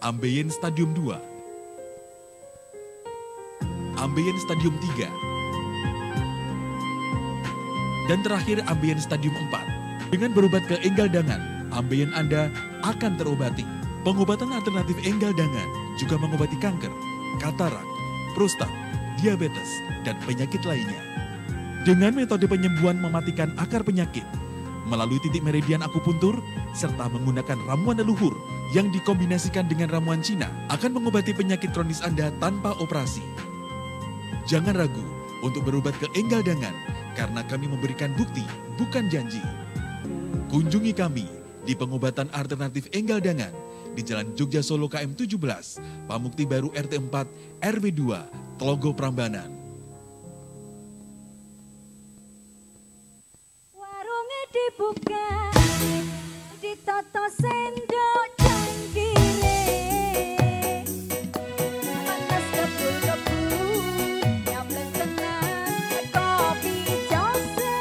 ambeien stadium 2, ambeien stadium 3, dan terakhir ambeien stadium 4. Dengan berobat ke Enggal Dangan, ambeien Anda akan terobati. Pengobatan alternatif Enggal Dangan juga mengobati kanker, katarak, prostat, diabetes, dan penyakit lainnya. Dengan metode penyembuhan mematikan akar penyakit, melalui titik meridian akupuntur, serta menggunakan ramuan leluhur yang dikombinasikan dengan ramuan Cina, akan mengobati penyakit kronis Anda tanpa operasi. Jangan ragu untuk berobat ke Enggal Dangan, karena kami memberikan bukti, bukan janji. Kunjungi kami di pengobatan alternatif Enggal Dangan di Jalan Jogja Solo KM 17, Pamukti Baru RT 4, RW 2, Tlogo Prambanan. Warungnya dibuka. ditata sendok cangkire panas kebul-kebul nyamleng tenan kopi jose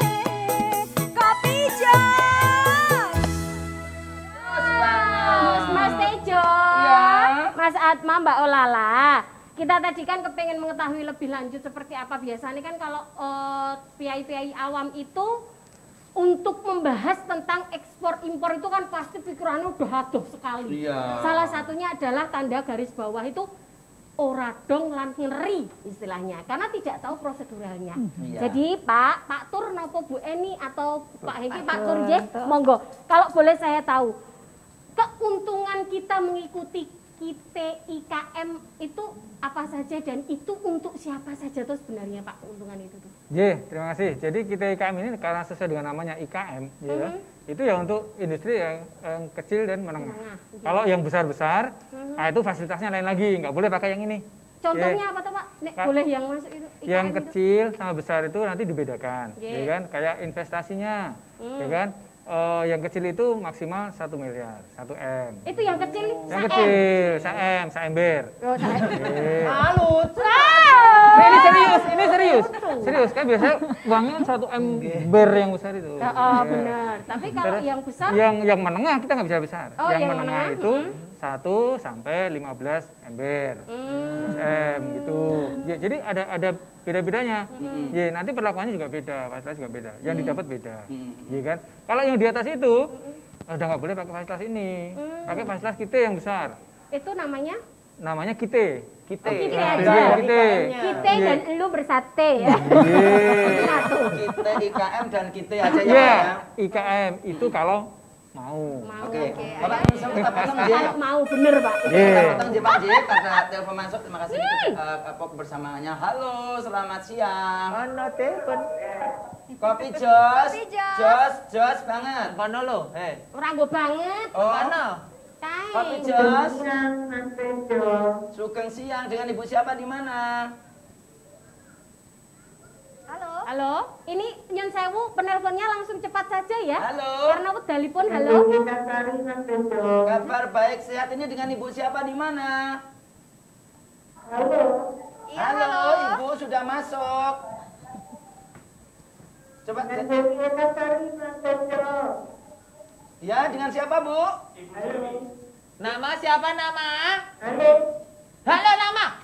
kopi jos Mas Tejo, Mas Atma, Mbak Olala. Kita tadi kan kepengen mengetahui lebih lanjut seperti apa biasanya kan kalau piai-piai awam itu untuk membahas tentang ekspor impor itu kan pasti pikirannya udah adoh sekali. Iya. Salah satunya adalah tanda garis bawah itu ora dong lan ngeri istilahnya karena tidak tahu proseduralnya. Iya. Jadi Pak Tur nopo Bu Eni atau Pak Hengki Pak Tur nggih monggo. Kalau boleh saya tahu keuntungan kita mengikuti IKM itu apa saja dan itu untuk siapa saja tuh sebenarnya Pak keuntungan itu tuh? Terima kasih. Jadi kita IKM ini karena sesuai dengan namanya IKM, itu ya untuk industri yang kecil dan menengah. Kalau yang besar-besar, nah itu fasilitasnya lain lagi, nggak boleh pakai yang ini. Contohnya apa tuh Pak? Boleh yang masuk itu? Yang kecil sama besar itu nanti dibedakan, ya kan? Kayak investasinya, ya kan? Yang kecil itu maksimal 1 miliar, 1 M. Itu yang kecil? Yang kecil, 1 M, 1 ember. Oh, Halut. Ini serius. Kan biasanya uangnya 1 ember yang besar itu. Benar. Tapi kalau yang besar? Yang menengah kita nggak bisa besar. Oh, yang menengah itu 1 sampai 15 ember. M gitu. Ya, jadi ada beda-bedanya. Ya, nanti perlakuannya juga beda, fasilitas juga beda. Yang didapat beda. Ya kan? Kalau yang di atas itu udah nggak boleh pakai fasilitas ini. Pakai fasilitas kita yang besar. Itu namanya? Namanya kita. Kita aja. Kita dan elu bersate ya. Kita IKM dan kita aja ya. Iya, IKM itu kalau mau. Oke. Bapak kita potong aja. Kalau mau bener Pak. Kita potong aja Pak Jek karena telepon masuk. Terima kasih Pok bersamanya. Halo, selamat siang. Ono telepon. Kopi jos banget. Kono lo, Ora nggo banget. Kono. Kopi jos. Sugeng siang dengan Ibu siapa di mana? Halo, ini nyun sewu penelponnya langsung cepat saja ya. Halo. Karena wedalipun halo. Kabar baik sehat ini dengan Ibu siapa di mana? Halo. Halo, Ibu sudah masuk. Coba. Ya, dengan siapa Bu? Nama siapa nama? Halo nama.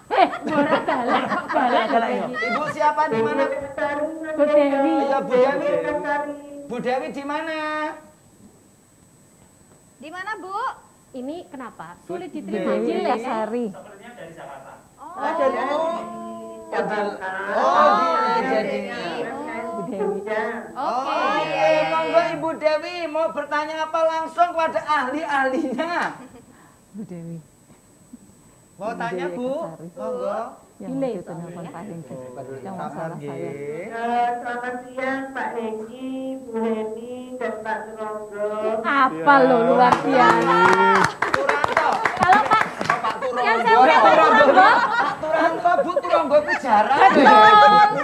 Galak. Ibu siapa di mana? Bu Dewi. Iya, Bu Dewi. Bu Dewi di mana? Di mana, Bu? Ini kenapa? Sulit diterima jelas hari. Sepertinya dari Jakarta. Jadinya. Bu Dewi. Oke, monggo Ibu Dewi mau bertanya apa langsung kepada ahli-ahlinya. Bu Dewi. Mau tanya Bu? Monggo. Yang itu telepon Pak Hengki. Yang masalah saya. Selamat siang Pak Hengki, Bu Heni, dan Pak Turonggo. Apa lo luar biasa. Kalau Pak yang saya udah Pak Turonggo. Pak Turonggo, Bu Turonggo itu jarang.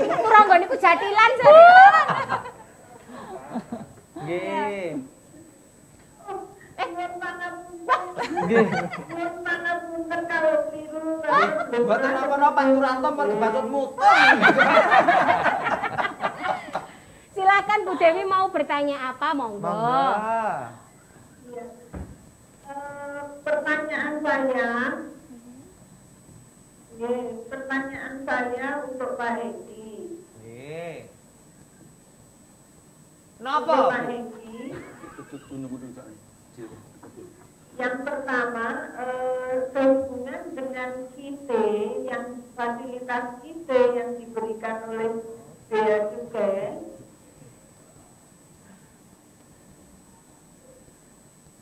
Turonggo niku jatilan saya. Nggih. Mboten napa-napa Pak Turanto berbatut mutung. Silakan Bu Dewi mau bertanya apa, monggo. Pertanyaan saya untuk Pak Hengki. Napa? Pak Hengki. Yang pertama, sehubungan dengan kita yang fasilitas kita yang diberikan oleh Bea Cukai.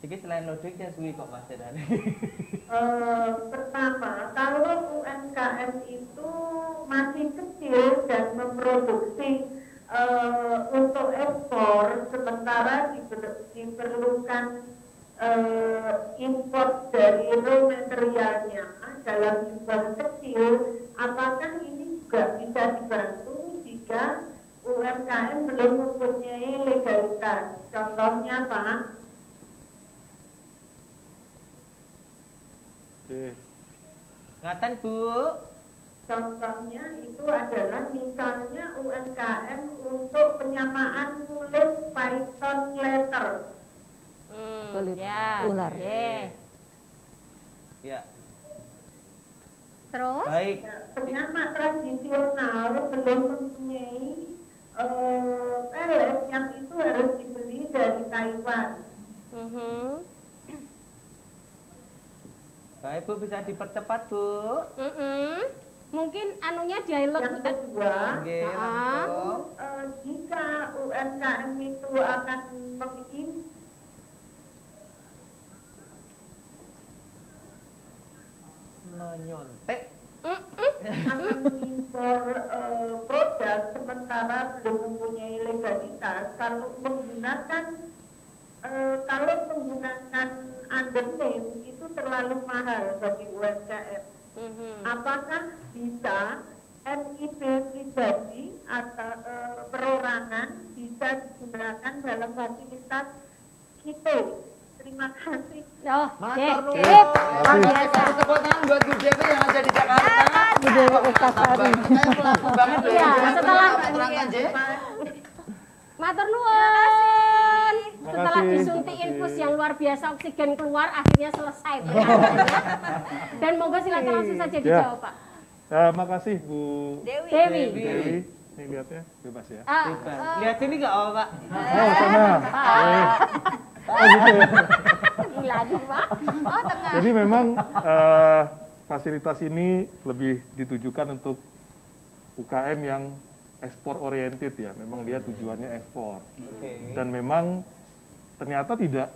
Iki selain lodik ya suwi kok Mas Sedane. Pertama, kalau UMKM itu masih kecil dan memproduksi untuk ekspor, sementara diperlukan import dari raw materialnya dalam jumlah kecil, apakah ini juga bisa dibantu jika UMKM belum mempunyai legalitas? Contohnya Pak, Oke. Ngaten Bu. Contohnya itu adalah misalnya UMKM untuk penyamaan kulit python letter. Kulit Ya. ular. Ya. Terus? Baik. Penyamak tradisional belum mempunyai pelet yang itu harus dibeli dari Taiwan. Baik Bu, bisa dipercepat Bu. Mungkin anunya dialog. Yang kedua, Oke, langsung. jika UMKM itu akan menyontek mengimpor produk sementara belum mempunyai legalitas, kalau menggunakan undername itu terlalu mahal bagi UMKM. Apakah bisa NIB pribadi atau perorangan bisa digunakan dalam fasilitas kita? Terima kasih. Oh, Matur nuwun. Biasa. Tepuk tangan buat Bu Dewi yang ada di Jakarta. Bu Dewi Ukasari. Kayak pelaku banget loh. Iya, setelah Matur nuwun. Setelah disuntik infus yang luar biasa, oksigen keluar, akhirnya selesai pertanyaannya. Dan monggo silakan langsung saja dijawab, Pak. Makasih Bu Dewi. Ini lihatnya bebas ya. Lihat sini nggak apa Pak? Oh, sana. Oh gitu ya. Lagi, Pak. Oh, tengah. Jadi memang fasilitas ini lebih ditujukan untuk UKM yang ekspor oriented ya. Memang dia tujuannya ekspor. Dan memang ternyata tidak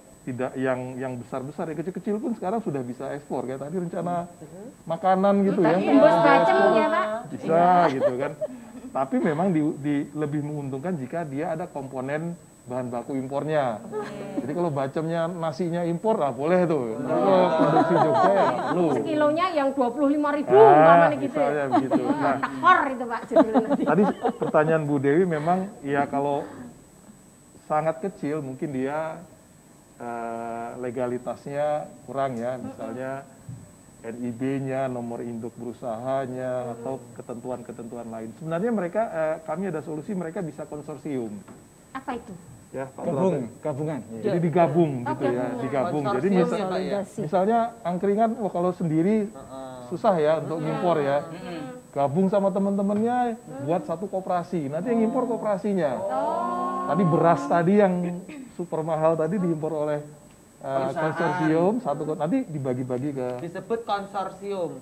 yang besar-besar, yang kecil-kecil pun sekarang sudah bisa ekspor. Kayak tadi rencana makanan gitu ya. Imbus bacem ya, Pak. Bisa gitu kan. Tapi memang lebih menguntungkan jika dia ada komponen bahan baku impornya. Jadi kalau bacemnya nasinya impor, lah boleh tuh. Kalau produksi Jogja ya nggak perlu. Sekilonya yang 25.000 umpamanya gitu. Misalnya begitu. Nah, Tekor itu Pak judulnya nanti. tadi pertanyaan Bu Dewi memang ya kalau sangat kecil mungkin dia legalitasnya kurang ya. Misalnya NIB-nya, nomor induk berusahanya, atau ketentuan-ketentuan lain. Sebenarnya mereka, kami ada solusi, mereka bisa konsorsium. Apa itu? Ya, Pak Gabungan. Jadi digabung gitu ya, digabung. Jadi misalnya angkringan, wah kalau sendiri susah ya untuk ngimpor ya. Gabung sama teman-temannya buat satu koperasi. Nanti yang impor koperasinya. Tadi beras tadi yang super mahal tadi diimpor oleh konsorsium nanti dibagi-bagi ke disebut konsorsium.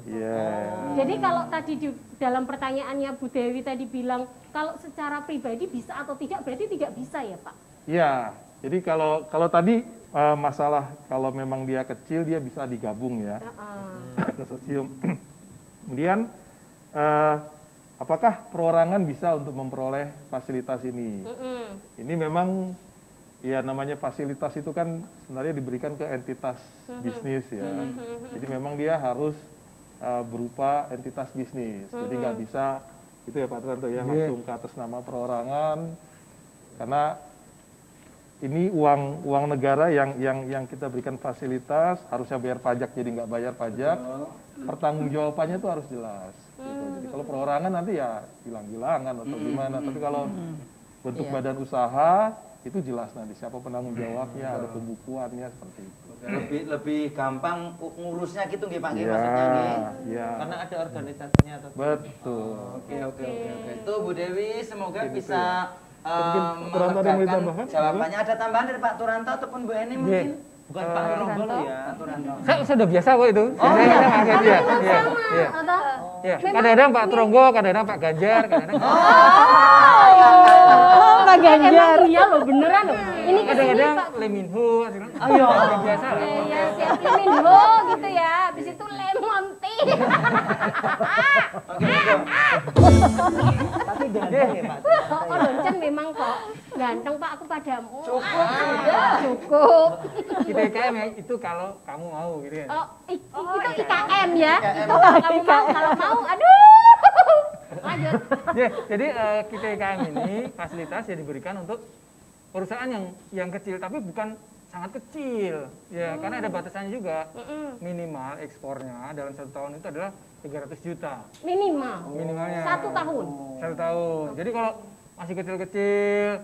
Jadi kalau tadi di dalam pertanyaannya Bu Dewi tadi bilang kalau secara pribadi bisa atau tidak, berarti tidak bisa ya Pak? Iya. Jadi kalau tadi masalah kalau memang dia kecil dia bisa digabung ya konsorsium. Kemudian apakah perorangan bisa untuk memperoleh fasilitas ini? Ini memang ya namanya fasilitas itu kan sebenarnya diberikan ke entitas bisnis ya. Jadi memang dia harus berupa entitas bisnis. Jadi nggak bisa itu ya Pak Tranto ya langsung ke atas nama perorangan, karena ini uang negara yang kita berikan fasilitas, harusnya bayar pajak jadi nggak bayar pajak. Pertanggungjawabannya itu harus jelas. Gitu. Jadi kalau perorangan nanti ya hilang-hilangan atau gimana. Tapi kalau bentuk badan usaha itu jelas nanti siapa penanggung jawabnya, ada pembukuannya seperti itu. Lebih gampang ngurusnya gitu nggih Pak nggih maksudnya nggih. Karena ada organisasinya atau. Betul. Oke. Itu Bu Dewi semoga bisa melegakan jawabannya. Ada tambahan dari Pak Turanto ataupun Bu Eni mungkin? Bukan Pak Turanto ya, Turanto. Saya udah biasa kok itu. Iya. Kadang-kadang Pak Tronggo, kadang-kadang Pak Ganjar, kadang-kadang. Pak Ganjar. Iya loh, beneran loh. Ini kadang-kadang Leminho. Ayo. Biasa lah. Iya, siap Leminho gitu ya. Habis itu Lemonti. Tapi ganteng ya Pak. Oh, lonceng memang kok. Ganteng Pak aku padamu. Cukup. Cukup. Kita IKM ya, itu kalau kamu mau gitu ya. Oh, itu IKM ya. Itu kalau kamu mau, kalau mau, aduh. Lanjut. Jadi kita IKM ini fasilitas yang diberikan untuk perusahaan yang kecil, tapi bukan sangat kecil ya, karena ada batasannya juga. Minimal ekspornya dalam 1 tahun itu adalah 300 juta. Minimalnya 1 tahun. 1 tahun. Jadi kalau masih kecil-kecil,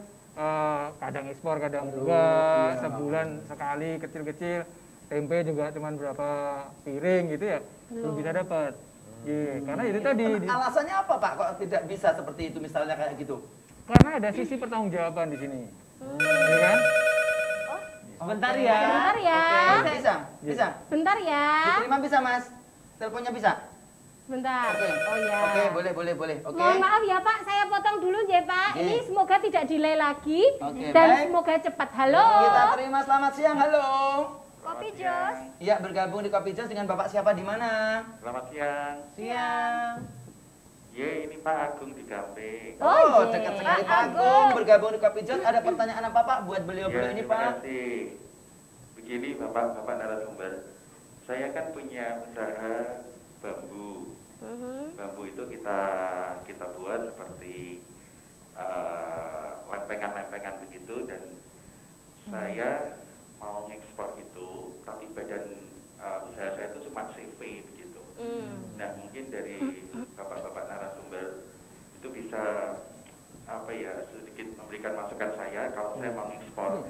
kadang ekspor, kadang enggak, sebulan sekali kecil-kecil, tempe juga cuma berapa piring gitu ya, belum bisa dapat. Karena itu tadi. Alasannya apa Pak kok tidak bisa seperti itu misalnya kayak gitu? Karena ada sisi pertanggungjawaban di sini. Iya kan? Bentar ya. Bentar ya. Oke, bisa. Bentar ya. Diterima bisa Mas? Teleponnya bisa? Bentar. Oh ya. Oke, boleh. Oke. Mohon maaf ya Pak, saya potong dulu ya Pak. Oke. Ini semoga tidak delay lagi Oke, dan baik. semoga cepat. Halo. Kita terima, selamat siang, halo. Kopi Jos. Iya, bergabung di Kopi Jos dengan Bapak siapa di mana? Selamat siang. Siang. Ye, ini Pak Agung di Gamping. Oh, dekat sekali Pak Agung. Bergabung di Kopi Jos. Ada pertanyaan apa Pak buat beliau-beliau ini Terima Pak? kasih. Begini Bapak narasumber, saya kan punya usaha bambu. Bambu itu kita buat seperti lempengan-lempengan begitu, dan saya mau ekspor itu, tapi badan usaha saya itu cuma CV begitu. Nah, mungkin dari bapak-bapak narasumber itu bisa sedikit memberikan masukan saya kalau saya mau ekspor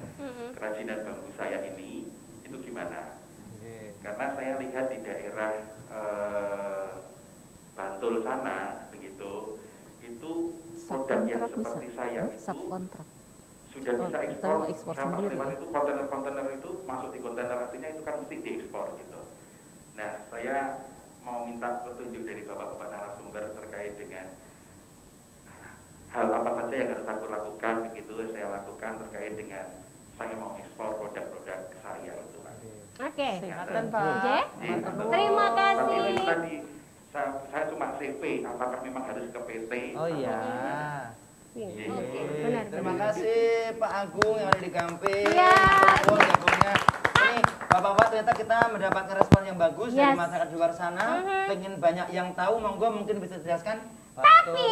kerajinan bambu saya ini, itu gimana? Karena saya lihat di daerah Bantul sana begitu, itu produk yang seperti saya itu sudah bisa ekspor sama lewat itu kontainer itu masuk di kontainer, artinya itu kan mesti diekspor gitu. Nah, saya mau minta petunjuk dari bapak-bapak narasumber terkait dengan hal apa saja yang harus aku lakukan begitu, saya lakukan terkait dengan saya mau ekspor produk-produk saya itu Pak. Oke. Silakan Pak. Terima kasih. Tapi tadi saya cuma CV, apakah memang harus ke PT? Oh iya. Oke, benar. Terima kasih Pak Agung yang ada di Gamping. Iya. Gabungnya. Ini Bapak-bapak, ternyata kita mendapatkan respon yang bagus dari masyarakat di luar sana. Pengen banyak yang tahu, monggo mungkin bisa dijelaskan. Tapi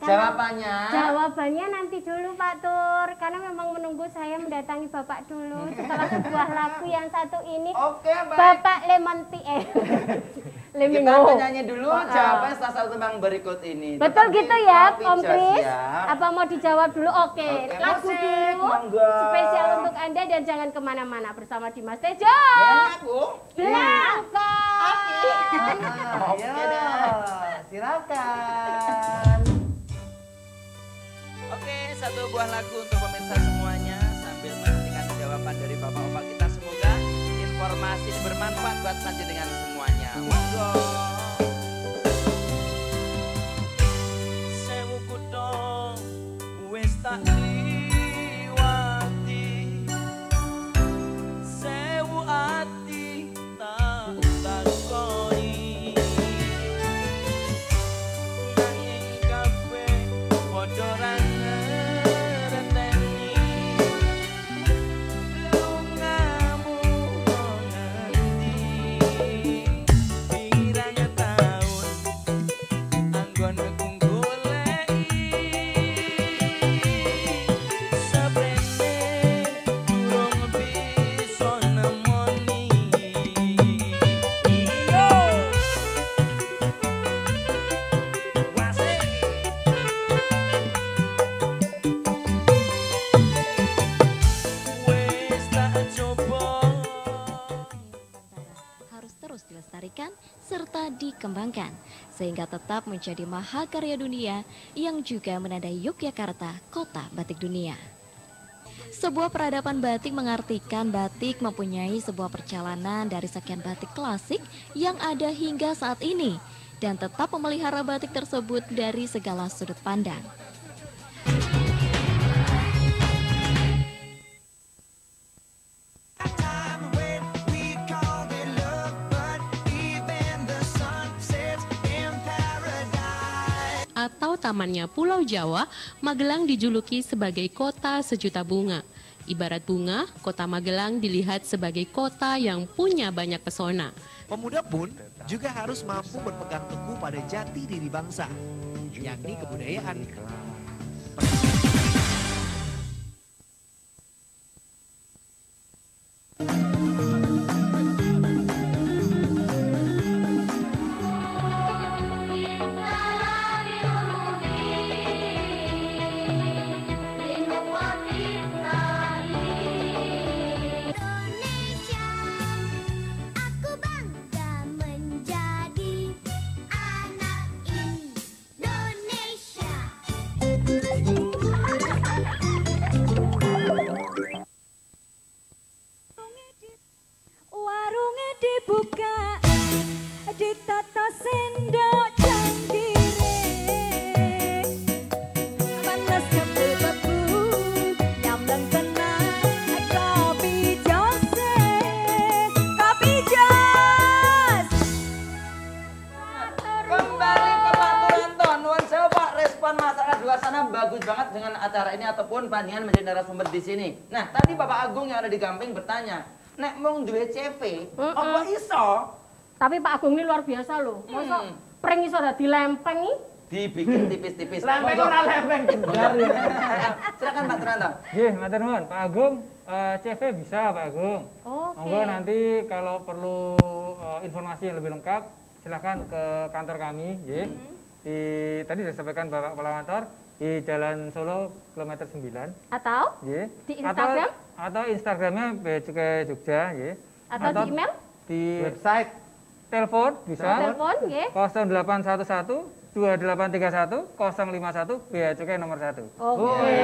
jawabannya nanti dulu Pak Tur, karena memang menunggu saya mendatangi Bapak dulu setelah sebuah lagu yang satu ini. Oke, baik. Bapak Lemon Tea. Kita menyanyi dulu jawabannya setelah satu tembang berikut ini. Betul gitu ya, Kopi Om Jos, Kris? ya. Apa mau dijawab dulu? Oke, lagu musik, dulu. monggo. Spesial untuk Anda dan jangan kemana-mana bersama Dimas Tejo. Belangkon. Oke dah, silakan. Oke, satu buah lagu untuk pemirsa semuanya sambil menantikan jawaban dari bapak-bapak kita. Semoga informasi ini bermanfaat buat panjenengan semuanya. Monggo. Sewu kutho wis tak liwati, sewu ati tak takoni, nanging kabeh padha ra ngerteni lungamu ngendi. Pirang taun anggonku goleki sabrene durung bisa nemoni. Wis tak coba. Harus terus dilestarikan serta dikembangkan sehingga tetap menjadi mahakarya dunia yang juga menandai Yogyakarta, kota batik dunia. Sebuah peradaban batik mengartikan batik mempunyai sebuah perjalanan dari sekian batik klasik yang ada hingga saat ini dan tetap memelihara batik tersebut dari segala sudut pandang. Atau tamannya Pulau Jawa, Magelang dijuluki sebagai kota sejuta bunga. Ibarat bunga, kota Magelang dilihat sebagai kota yang punya banyak pesona. Pemuda pun juga harus mampu berpegang teguh pada jati diri bangsa, yakni kebudayaan. tata sendok cangkire panas kebul-kebul nyamleng tenang kopi jose kopi jos. Kembali ke Pak Turanto, nuwun sewu Pak, respon masyarakat di luar sana bagus banget dengan acara ini ataupun panjenengan menjadi narasumber di sini. Nah, tadi Bapak Agung yang ada di Gamping bertanya, nek mung duwe CV, apa iso? Tapi Pak Agung ini luar biasa loh. Masa prank iso dadi lempeng nih? Dibikin tipis-tipis. Lempeng ora lempeng kendar ya. Silakan Pak Turanto. Nggih, matur nuwun. Pak Agung, CV bisa Pak Agung. Oke. Monggo nanti kalau perlu informasi yang lebih lengkap, silakan ke kantor kami, nggih. Tadi sudah disampaikan Bapak Kepala Kantor di Jalan Solo kilometer 9. Atau Nggih. di Instagram? Atau Instagramnya Bea Cukai Jogja, nggih. Atau di email? Di website. Telepon bisa. Telepon, nggih. 0811 2831 051 Bea Cukai nomor 1. Oke.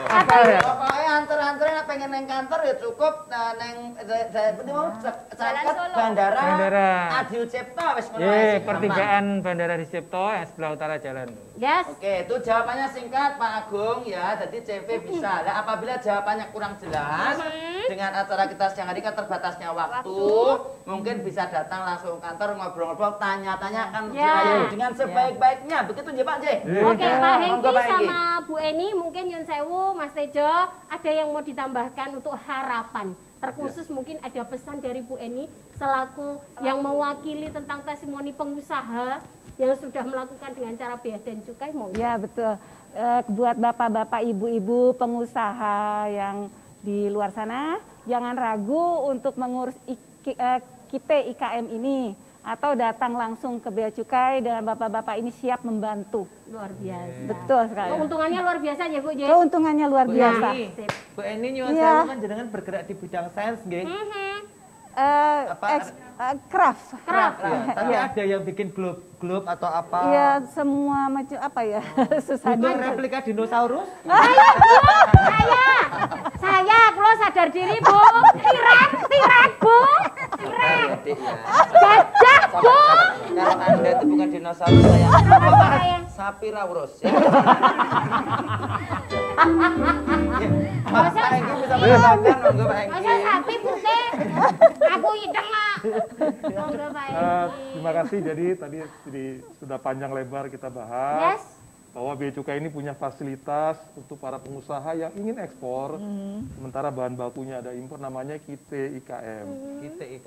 Apa ya? Pokoknya antar-antar nek pengen neng kantor ya cukup neng caket bandara Adi Cipto wis ngono ae. Pertigaan Bandara Adi Cipto yang sebelah utara jalan. Yes. Oke, itu jawabannya singkat Pak Agung ya. Jadi CV bisa. Nah, apabila jawabannya kurang jelas dengan acara kita siang hari keterbatasnya waktu, mungkin bisa datang langsung ke kantor ngobrol-ngobrol, tanya-tanya kan dengan sebaik-baiknya. Begitu ya Pak J. Oke, Pak Hengki sama Bu Eni, mungkin Yun Sewu, Mas Tejo, ada yang mau ditambahkan untuk harapan terkhusus mungkin ada pesan dari Bu Eni selaku yang mewakili tentang testimoni pengusaha yang sudah melakukan dengan cara bea dan cukai mau? Ya betul. Buat bapak-bapak, ibu-ibu pengusaha yang di luar sana, jangan ragu untuk mengurus KIP IKM ini atau datang langsung ke Bea Cukai dan bapak-bapak ini siap membantu. Luar biasa. Betul sekali. Keuntungannya luar biasa ya Bu. Keuntungannya luar biasa. Bu Eni nyuwun sewu kan jenengan bergerak di bidang sains nggih. Craft. Ya, tapi ada yang bikin globe atau apa? Iya, semua macam apa ya? Susah. Untuk replika dinosaurus? Saya kalau sadar diri Bu, tirak Bu, tirak, gajah Bu. Kalau Anda itu bukan dinosaurus saya. Sapiraurus. Masa bisa menambahkan monggo Pak Hengki. Masa sapi putih? Aku ideng lah. Monggo Pak Hengki. Terima kasih. Jadi tadi sudah panjang lebar kita bahas bahwa Bea Cukai ini punya fasilitas untuk para pengusaha yang ingin ekspor. Sementara bahan bakunya ada impor, namanya KIT IKM.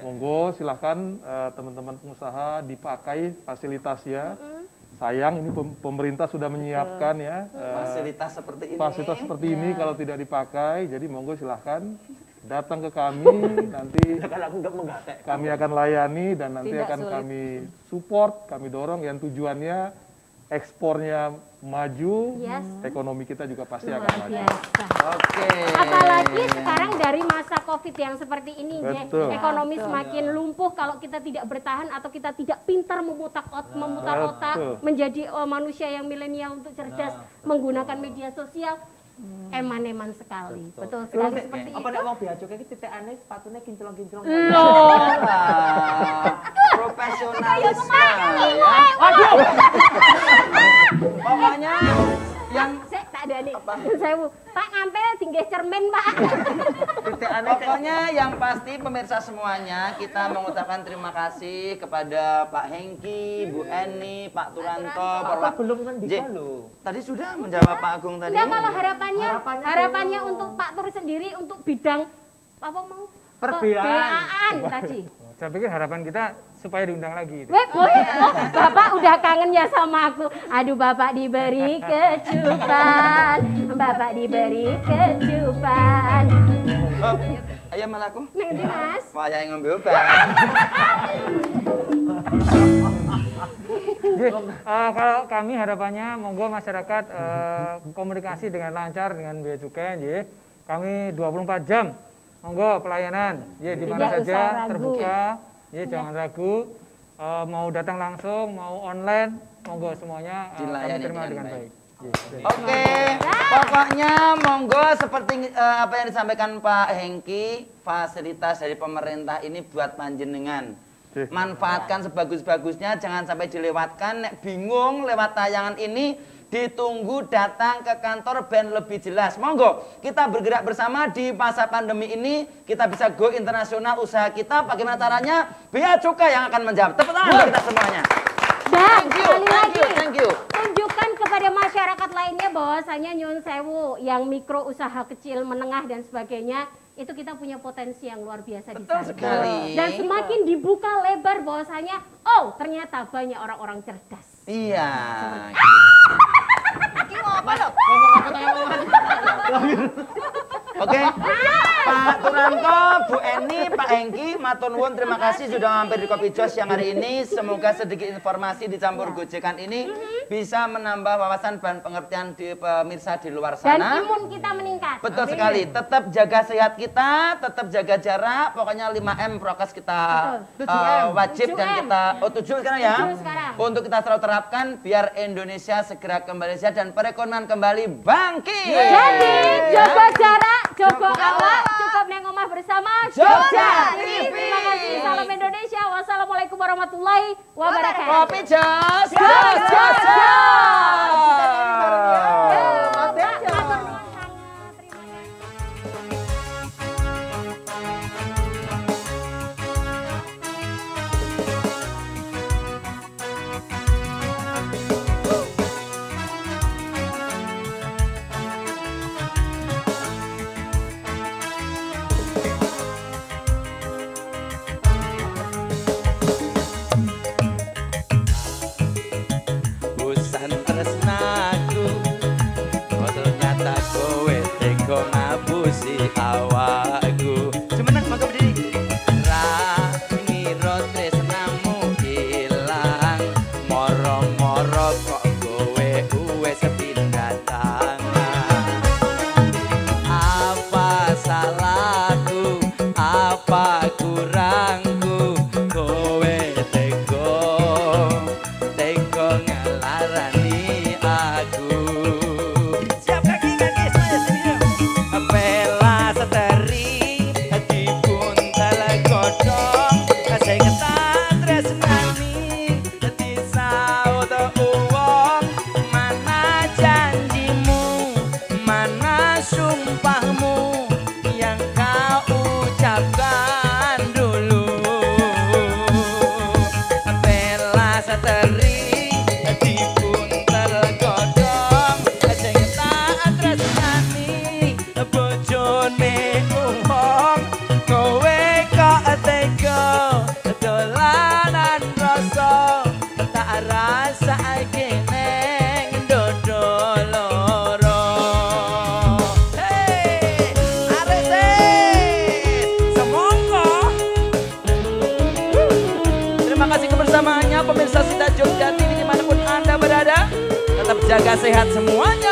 Monggo silahkan teman-teman pengusaha dipakai fasilitasnya. Sayang ini pemerintah sudah menyiapkan ya fasilitas seperti ini. Fasilitas seperti ini kalau tidak dipakai, jadi monggo silahkan datang ke kami, nanti kami akan layani dan nanti akan kami support, kami dorong yang tujuannya ekspornya maju, ekonomi kita juga pasti akan maju. Oke. Apalagi sekarang dari masa COVID yang seperti ini, ekonomi Betul. semakin lumpuh kalau kita tidak bertahan atau kita tidak pintar memutar otak menjadi manusia yang milenial untuk cerdas menggunakan media sosial. Eman-eman sekali. Betul sekali seperti itu. Apa nek wong bea cukai iki titikane sepatune kinclong-kinclong. Profesionalisme. Waduh. Pokoknya yang tak ada nih. Sewu. Pak ngampil tinggal cermin, Pak. Pokoknya yang pasti pemirsa semuanya kita mengucapkan terima kasih kepada Pak Hengki, Bu Eni, Pak Turanto, Pak belum kan bisa loh. Tadi sudah menjawab Pak Agung tadi. Enggak, kalau harapannya untuk Pak Tur sendiri untuk bidang apa mau? Perbeaan tadi. Saya pikir harapan kita supaya diundang lagi. Bapak udah kangen ya sama aku. Aduh, Bapak diberi kecupan. Bapak diberi kecupan. Ayo malaku. Nanti Mas. Wah, yang ngambil obat. Kalau kami harapannya monggo masyarakat komunikasi dengan lancar dengan Bea Cukai, nggih. Kami 24 jam monggo pelayanan, ya di mana saja terbuka, ya jangan ragu. Mau datang langsung, mau online, monggo semuanya kami terima dengan baik. Oke, pokoknya monggo seperti apa yang disampaikan Pak Hengki, fasilitas dari pemerintah ini buat panjenengan. Manfaatkan sebagus-bagusnya, jangan sampai dilewatkan. Nek bingung lewat tayangan ini, ditunggu datang ke kantor ben lebih jelas. Monggo, kita bergerak bersama di masa pandemi ini. Kita bisa go internasional usaha kita. Bagaimana caranya? Bea Cukai yang akan menjawab. Tepuk tangan kita semuanya. Dan Thank you, sekali thank lagi, you, thank you. tunjukkan kepada masyarakat lainnya bahwasanya nyun sewu yang mikro usaha kecil, menengah dan sebagainya, itu kita punya potensi yang luar biasa di sana. sekali. Dan semakin dibuka lebar bahwasanya, oh ternyata banyak orang-orang cerdas. Iya. Oke, Pak Turanto, Bu Eni, Pak Hengki, matur nuwun, terima kasih sudah mampir di Kopi Jos yang hari ini. Semoga sedikit informasi dicampur gojekan ini bisa menambah wawasan dan pengertian di pemirsa di luar sana. Dan imun kita meningkat. Betul sekali, tetap jaga sehat kita, tetap jaga jarak, pokoknya 5M prokes kita wajib dan kita 7 sekarang ya. 7 sekarang. Untuk kita selalu terapkan biar Indonesia segera kembali sehat dan perekonomian kembali bangkit. Jadi jaga jarak, jaga awak, cukup neng omah bersama Jogja TV. Terima kasih, salam Indonesia. Wassalamualaikum warahmatullahi wabarakatuh. Kopi Jos, Jos, Jos, Jos. Pemirsa Sita Jogja TV dimanapun Anda berada, tetap jaga sehat semuanya.